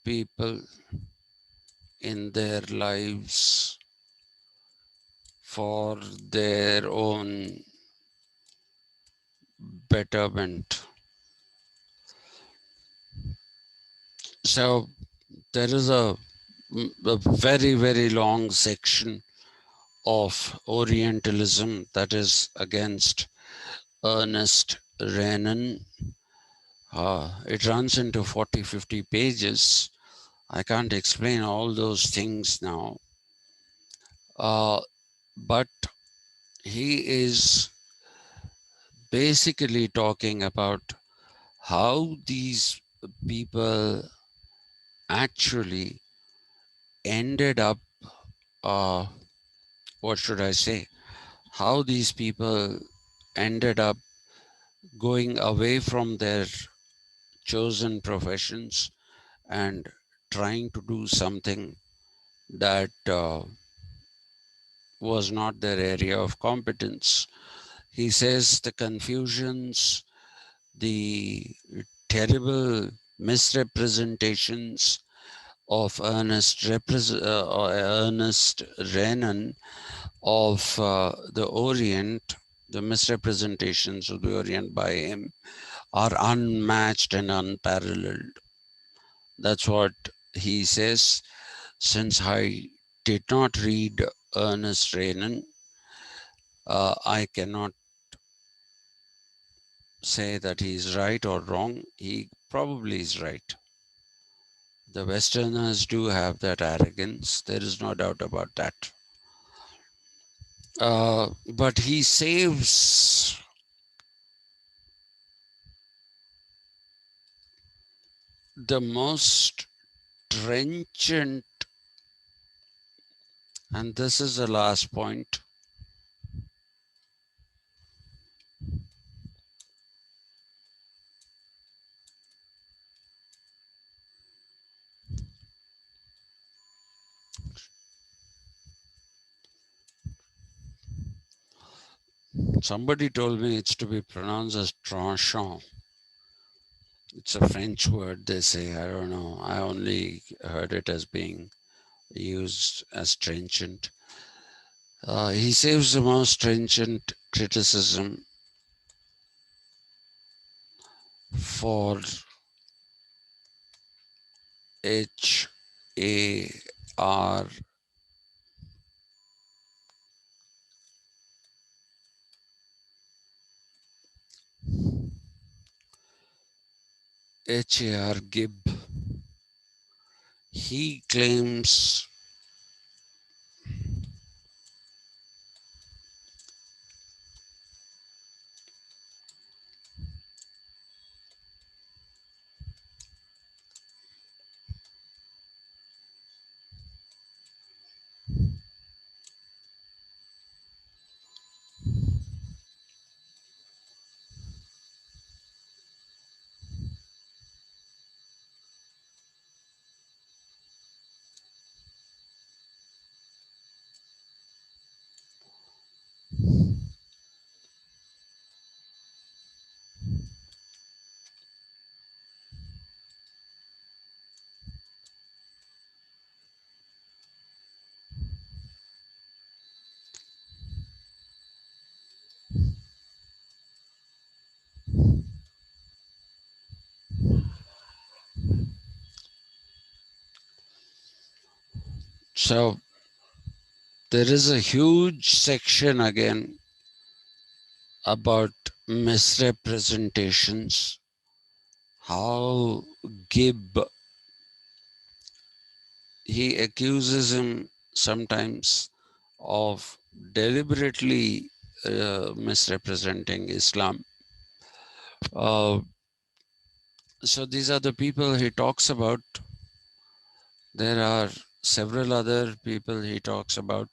people in their lives for their own betterment. So there is a very, very long section of Orientalism that is against Ernest Renan. It runs into 40, 50 pages. I can't explain all those things now. Uh, but he is basically talking about how these people actually ended up, uh, what should I say, how these people ended up going away from their chosen professions and trying to do something that was not their area of competence. He says the confusions the terrible misrepresentations of Ernest Renan of the Orient, the misrepresentations of the Orient by him are unmatched and unparalleled. That's what he says. Since I did not read Ernest Renan, I cannot say that he is right or wrong. He probably is right. The Westerners do have that arrogance. There is no doubt about that. But he saves the most trenchant, and this is the last point. Somebody told me it's to be pronounced as tranchant. It's a French word, they say. I don't know. I only heard it as being used as trenchant. He saves the most trenchant criticism for H A R Gibb. He claims so. There is a huge section again about misrepresentations, how Gibb, he accuses him sometimes of deliberately misrepresenting Islam. Uh, so these are the people he talks about. There are several other people he talks about,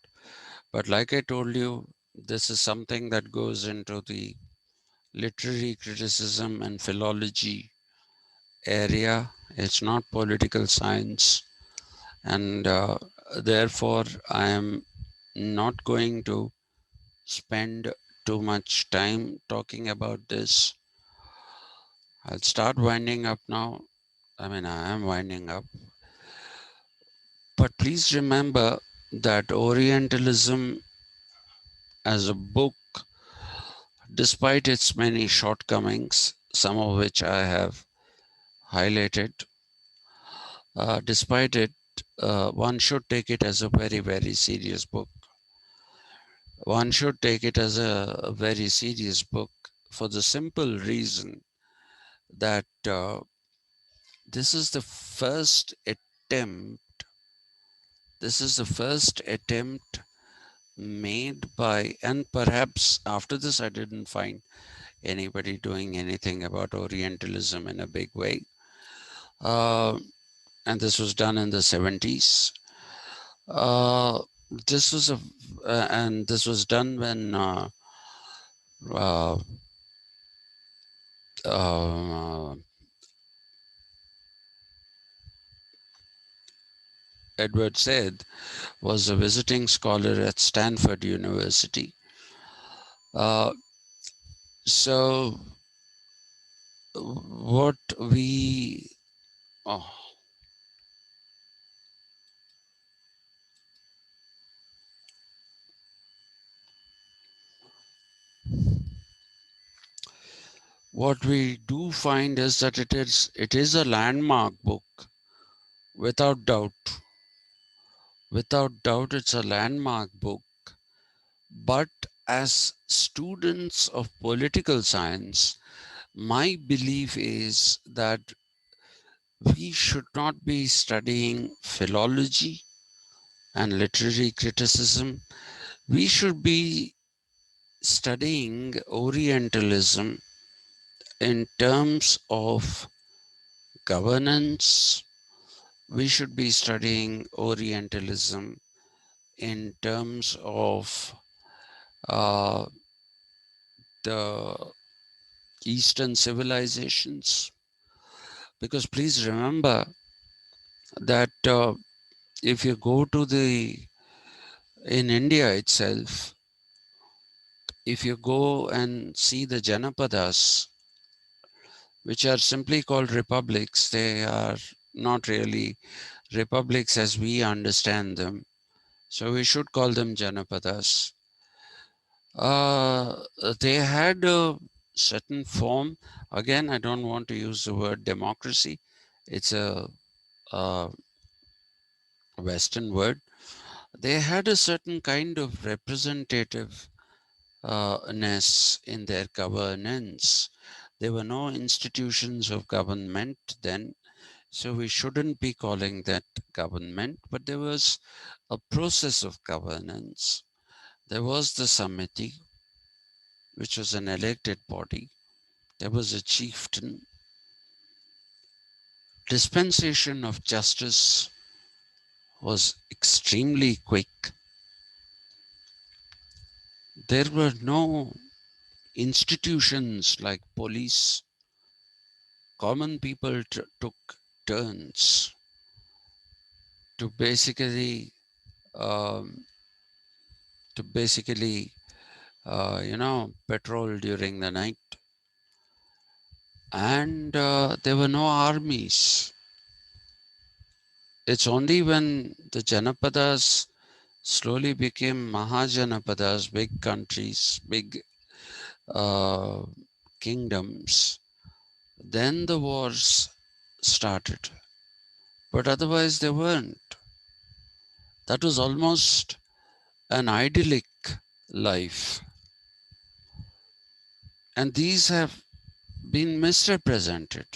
but like I told you, this is something that goes into the literary criticism and philology area. It's not political science, and therefore I am not going to spend too much time talking about this. I'll start winding up now. I mean, I am winding up, but please remember that Orientalism as a book, despite its many shortcomings, some of which I have highlighted, despite it, one should take it as a very, very serious book. One should take it as a very serious book for the simple reason that this is the first attempt, this is the first attempt made by, and perhaps after this, I didn't find anybody doing anything about Orientalism in a big way. Uh, and this was done in the 70s. Uh, this was a, and this was done when uh, uh, Edward said was a visiting scholar at Stanford University. Uh, so what we oh, what we do find is that it is a landmark book, without doubt. Without doubt, it's a landmark book. But as students of political science, my belief is that we should not be studying philology and literary criticism. We should be studying Orientalism in terms of governance. We should be studying Orientalism in terms of uh, the Eastern civilizations. Because please remember that if you go to in India itself, if you go and see the Janapadas, which are simply called republics, they are not really republics as we understand them. So we should call them Janapadas. Uh, they had a certain form. Again, I don't want to use the word democracy. It's a Western word. They had a certain kind of representativeness in their governance. There were no institutions of government then, so we shouldn't be calling that government, but there was a process of governance. There was the Samiti, which was an elected body. There was a chieftain. Dispensation of justice was extremely quick. There were no institutions like police. Common people took turns to um, basically patrol during the night, and there were no armies. It's only when the Janapadas slowly became Mahajanapadas, big countries, big uh, kingdoms, then the wars started. But otherwise, they weren't. That was almost an idyllic life. And these have been misrepresented,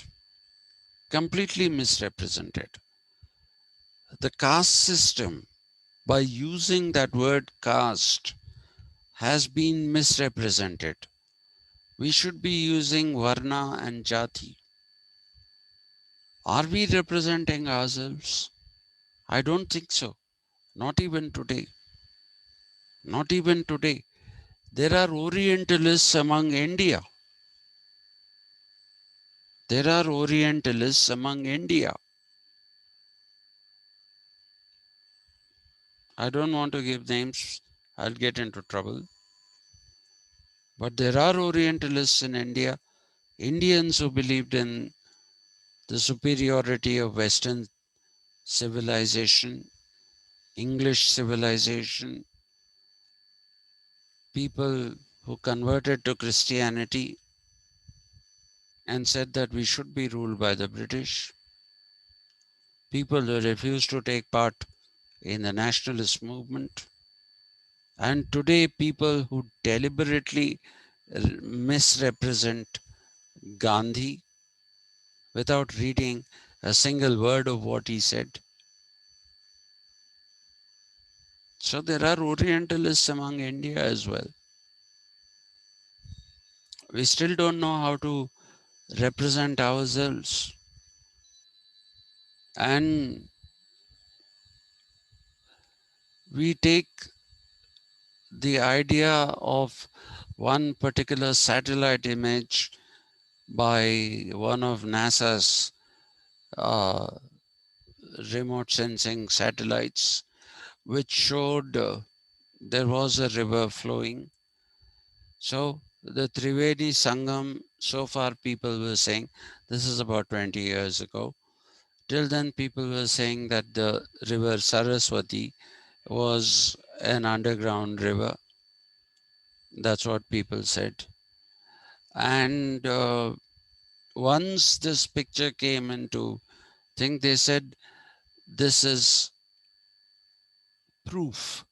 completely misrepresented. The caste system, by using that word caste, has been misrepresented. We should be using Varna and Jati. Are we representing ourselves? I don't think so. Not even today. Not even today. There are Orientalists among India. There are Orientalists among India. I don't want to give names, I'll get into trouble. But there are Orientalists in India, Indians who believed in the superiority of Western civilization, English civilization, people who converted to Christianity and said that we should be ruled by the British, people who refused to take part in the nationalist movement, and today people who deliberately misrepresent Gandhi without reading a single word of what he said. So there are Orientalists among India as well. We still don't know how to represent ourselves. And we take the idea of one particular satellite image by one of NASA's uh, remote sensing satellites, which showed there was a river flowing. So The Trivedi Sangam, so far people were saying, this is about 20 years ago. Till then, people were saying that the river Saraswati was an underground river. That's what people said. And once this picture came into thing, they said this is proof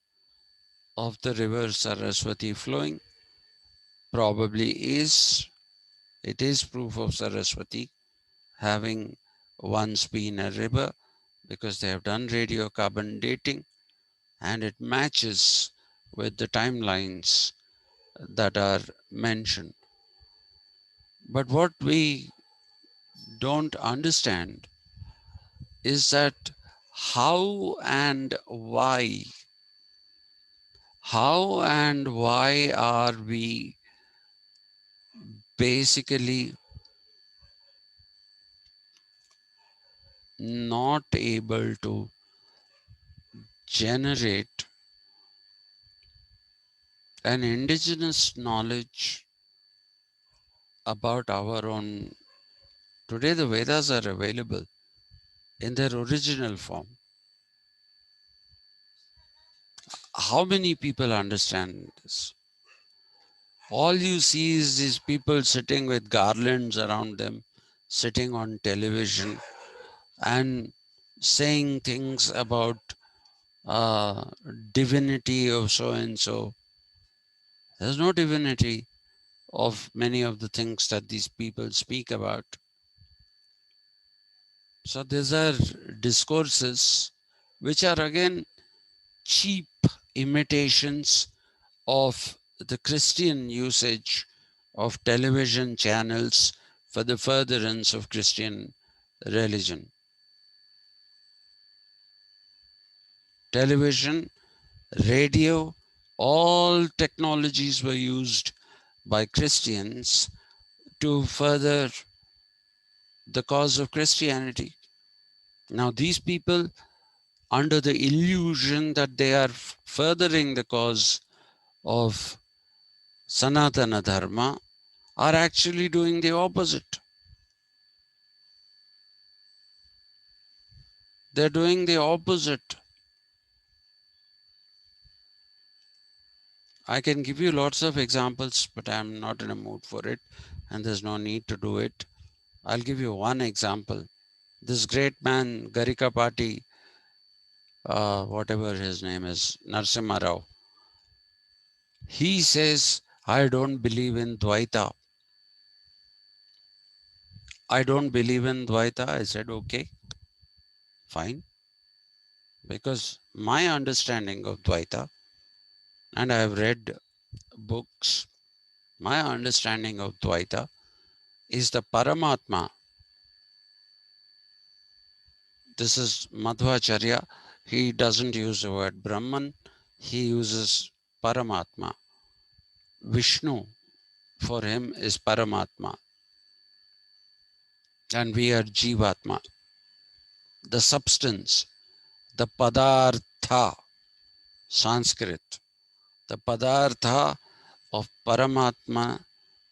of the river Saraswati flowing. Probably is. It is proof of Saraswati having once been a river because they have done radiocarbon dating and it matches with the timelines that are mentioned. But what we don't understand is that how and why are we basically not able to generate an indigenous knowledge about our own. Today, the Vedas are available in their original form. How many people understand this? All you see is these people sitting with garlands around them, sitting on television and saying things about uh, divinity of so and so. There's no divinity of many of the things that these people speak about. So these are discourses which are again cheap imitations of the Christian usage of television channels for the furtherance of Christian religion. Television, radio, all technologies were used by Christians to further the cause of Christianity. Now, these people, under the illusion that they are furthering the cause of Sanatana Dharma, are actually doing the opposite. They're doing the opposite. I can give you lots of examples, but I'm not in a mood for it, and there's no need to do it. I'll give you one example. This great man, Garikapati, whatever his name is, Narasimha Rao, he says, I don't believe in Dvaita. I don't believe in Dvaita. I said, okay, fine. Because my understanding of Dvaita, and I have read books, my understanding of Dvaita is the Paramatma. This is Madhvacharya. He doesn't use the word Brahman, he uses Paramatma. Vishnu for him is Paramatma, and we are Jivatma. The substance, the Padartha, Sanskrit, the Padartha of Paramatma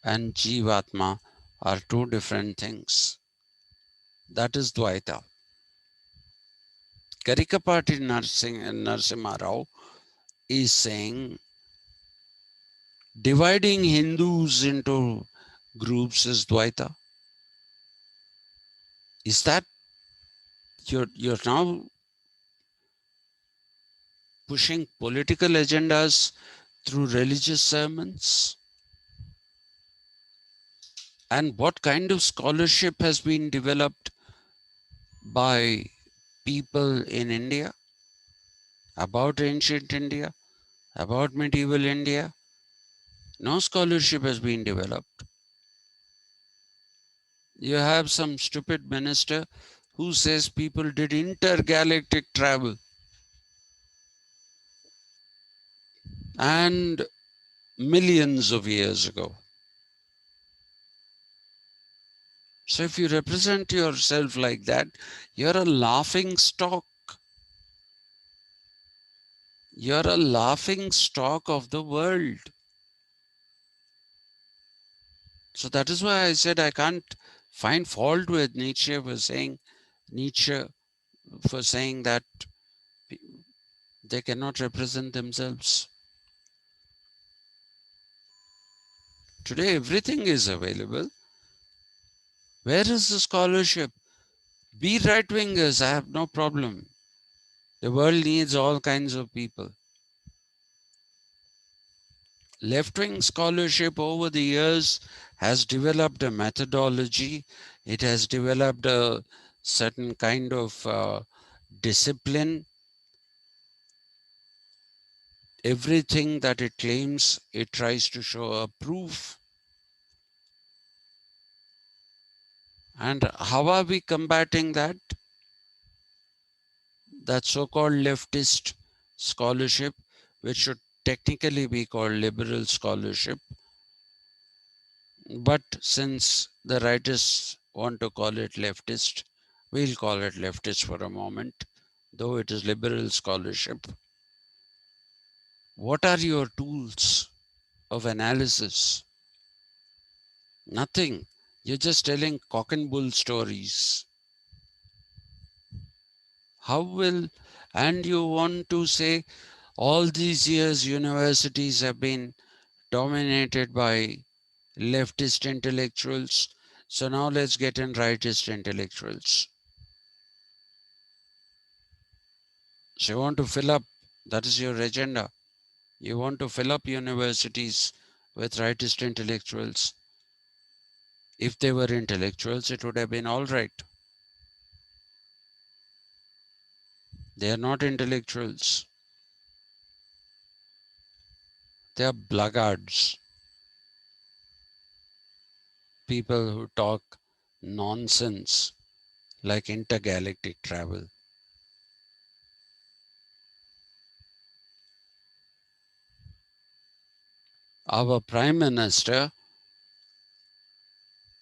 and Jivatma are two different things. That is Dvaita. Karikapati Narasimha Rao is saying dividing Hindus into groups is Dvaita. Is that you're now pushing political agendas through religious sermons? And what kind of scholarship has been developed by people in India about ancient India, about medieval India? No scholarship has been developed. You have some stupid minister who says people did intergalactic travel and millions of years ago. So if you represent yourself like that, you're a laughing stock. You're a laughing stock of the world. So that is why I said I can't find fault with Nietzsche for saying that they cannot represent themselves. Today everything is available. Where is the scholarship? Be right wingers, I have no problem. The world needs all kinds of people. Left wing scholarship over the years has developed a methodology, it has developed a certain kind of discipline. Everything that it claims, it tries to show a proof. And how are we combating that? That so called leftist scholarship, which should technically be called liberal scholarship. But since the rightists want to call it leftist, we'll call it leftist for a moment, though it is liberal scholarship. What are your tools of analysis? Nothing. You're just telling cock and bull stories. How will, and you want to say all these years universities have been dominated by leftist intellectuals. So now let's get in rightist intellectuals. So you want to fill up, that is your agenda. You want to fill up universities with rightist intellectuals. If they were intellectuals, it would have been all right. They are not intellectuals. They are blackguards, people who talk nonsense like intergalactic travel. Our Prime Minister,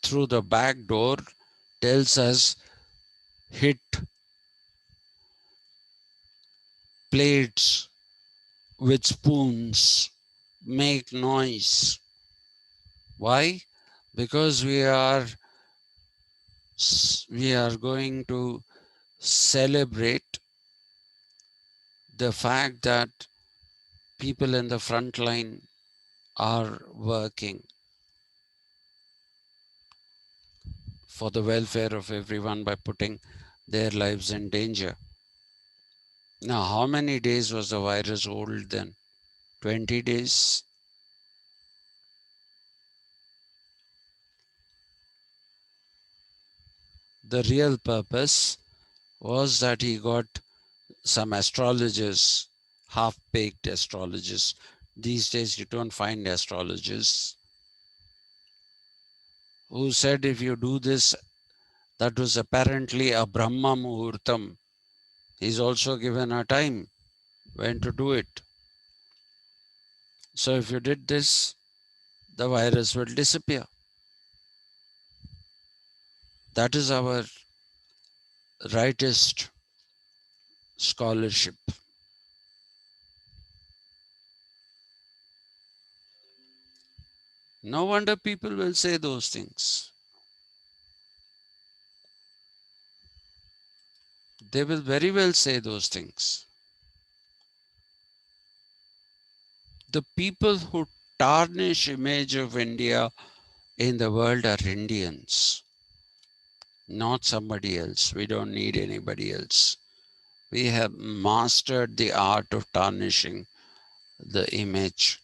through the back door, tells us hit plates with spoons, make noise. Why? Because we are going to celebrate the fact that people in the front line are working for the welfare of everyone by putting their lives in danger. Now, how many days was the virus old then? 20 days? The real purpose was that he got some astrologers, half baked astrologers. These days, you don't find astrologers who said if you do this, that was apparently a Brahma Muhurtam. He's also given a time when to do it. So if you did this, the virus will disappear. That is our rightist scholarship. No wonder people will say those things. They will very well say those things. The people who tarnish image of India in the world are Indians, not somebody else. We don't need anybody else. We have mastered the art of tarnishing the image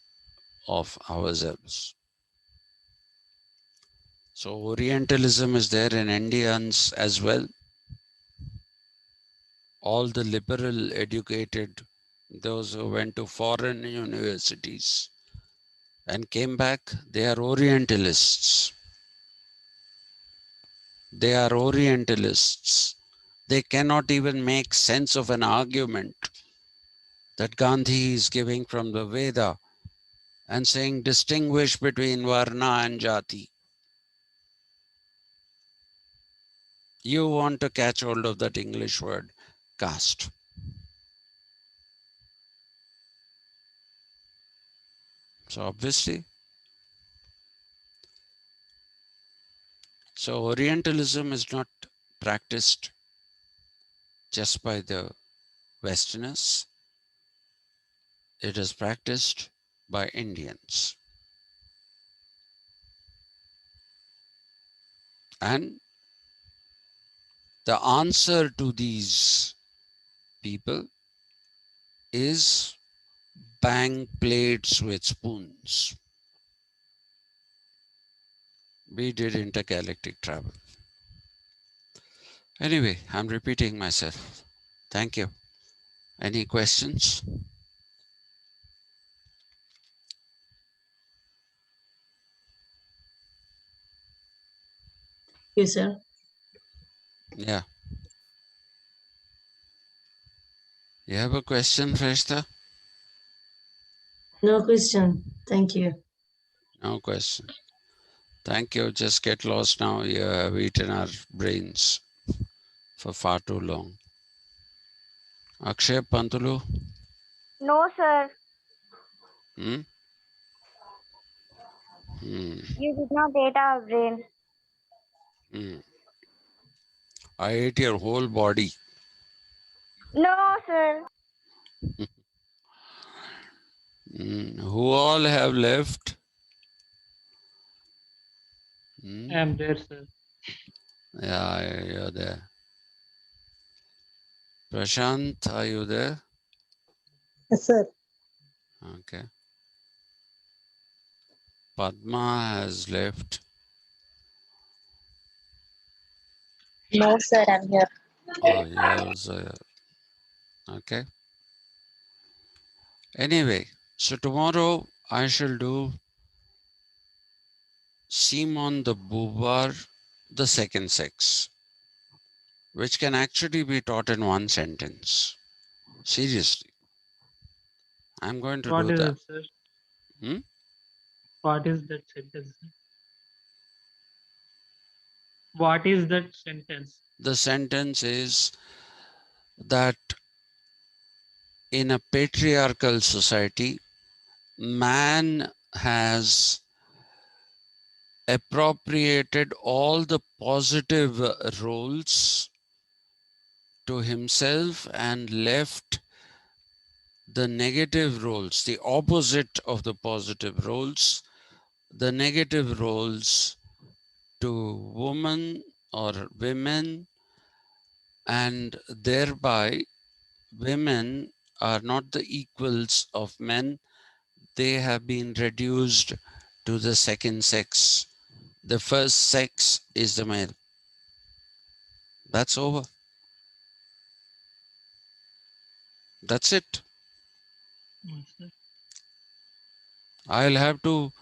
of ourselves. So Orientalism is there in Indians as well. All the liberal educated, those who went to foreign universities and came back, they are Orientalists. They are Orientalists. They cannot even make sense of an argument that Gandhi is giving from the Veda and saying distinguish between Varna and Jati. You want to catch hold of that English word, caste. So obviously, So, Orientalism is not practiced just by the Westerners, it is practiced by Indians. And the answer to these people is bang plates with spoons. We did intergalactic travel. Anyway, I'm repeating myself. Thank you. Any questions? You, sir. Yeah. You have a question, Freshta? No question. Thank you. No question. Thank you. Just get lost now. You have eaten our brains for far too long. Akshay Pantulu? No, sir. Hmm? Hmm. You did not eat our brain. Hmm. I ate your whole body. No, sir. Hmm. Who all have left? Hmm? I am there, sir. Yeah, you're there. Prashant, are you there? Yes, sir. Okay. Padma has left. No, sir, I'm here. Oh, you're also here. Okay. Anyway, so tomorrow I shall do Simon de Beauvoir, the second sex, which can actually be taught in one sentence. Seriously, I'm going to What do is that. it, sir? Hmm? What is that sentence? What is that sentence? The sentence is that in a patriarchal society, man has appropriated all the positive roles to himself and left the negative roles, the opposite of the positive roles, the negative roles to women or women, and thereby women are not the equals of men. They have been reduced to the second sex. The first sex is the male. That's over. That's it. Yes, sir. I'll have to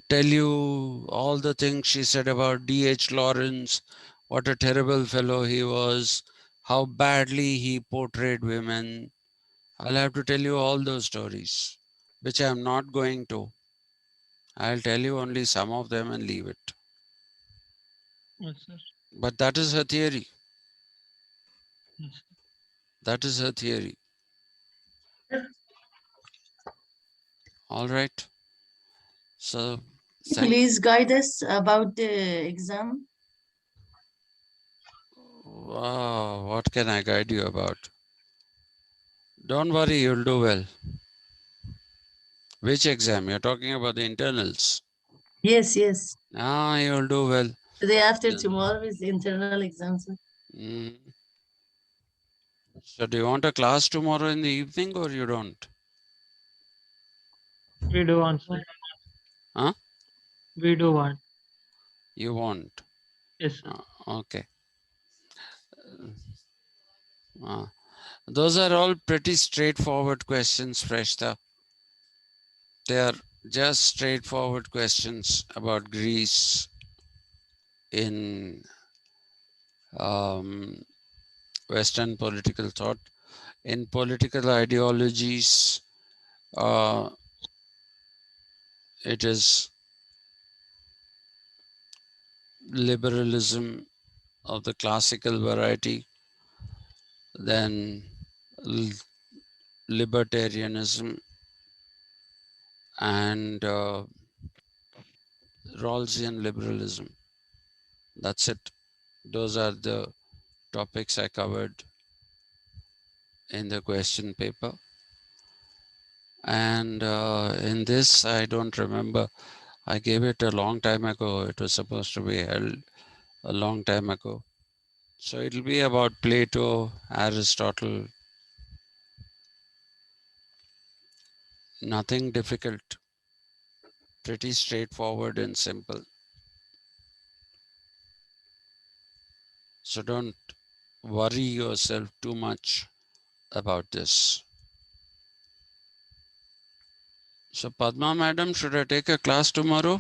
tell you all the things she said about D.H. Lawrence, what a terrible fellow he was, how badly he portrayed women. I'll have to tell you all those stories, which I'm not going to. I'll tell you only some of them and leave it. Yes, sir. But that is her theory. Yes, sir. That is her theory. All right. So, thank Please guide us about the exam. Wow, what can I guide you about? Don't worry, you'll do well. Which exam? You're talking about the internals. Yes, yes. Ah, you'll do well. The day after Yeah. tomorrow is the internal exam, sir. Mm. So, do you want a class tomorrow in the evening or you don't? We do want, sir. Huh? We do want. You want? Yes, sir. Okay. Uh, those are all pretty straightforward questions, Freshta. They are just straightforward questions about Greece in um, Western political thought. In political ideologies, uh, it is liberalism of the classical variety, then libertarianism, and Rawlsian liberalism. That's it. Those are the topics I covered in the question paper. And in this, I don't remember. I gave it a long time ago. It was supposed to be held a long time ago. So it'll be about Plato, Aristotle, nothing difficult, pretty straightforward and simple. So don't worry yourself too much about this. So Padma madam, should I take a class tomorrow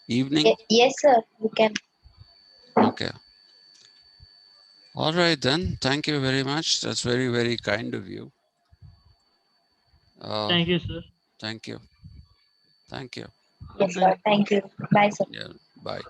evening? Yes, sir. You can. Okay. All right then. Thank you very much. That's very, very kind of you. Thank you, sir. Thank you. Thank you. Yes, sir. Thank you. Bye, sir. Yeah. Bye.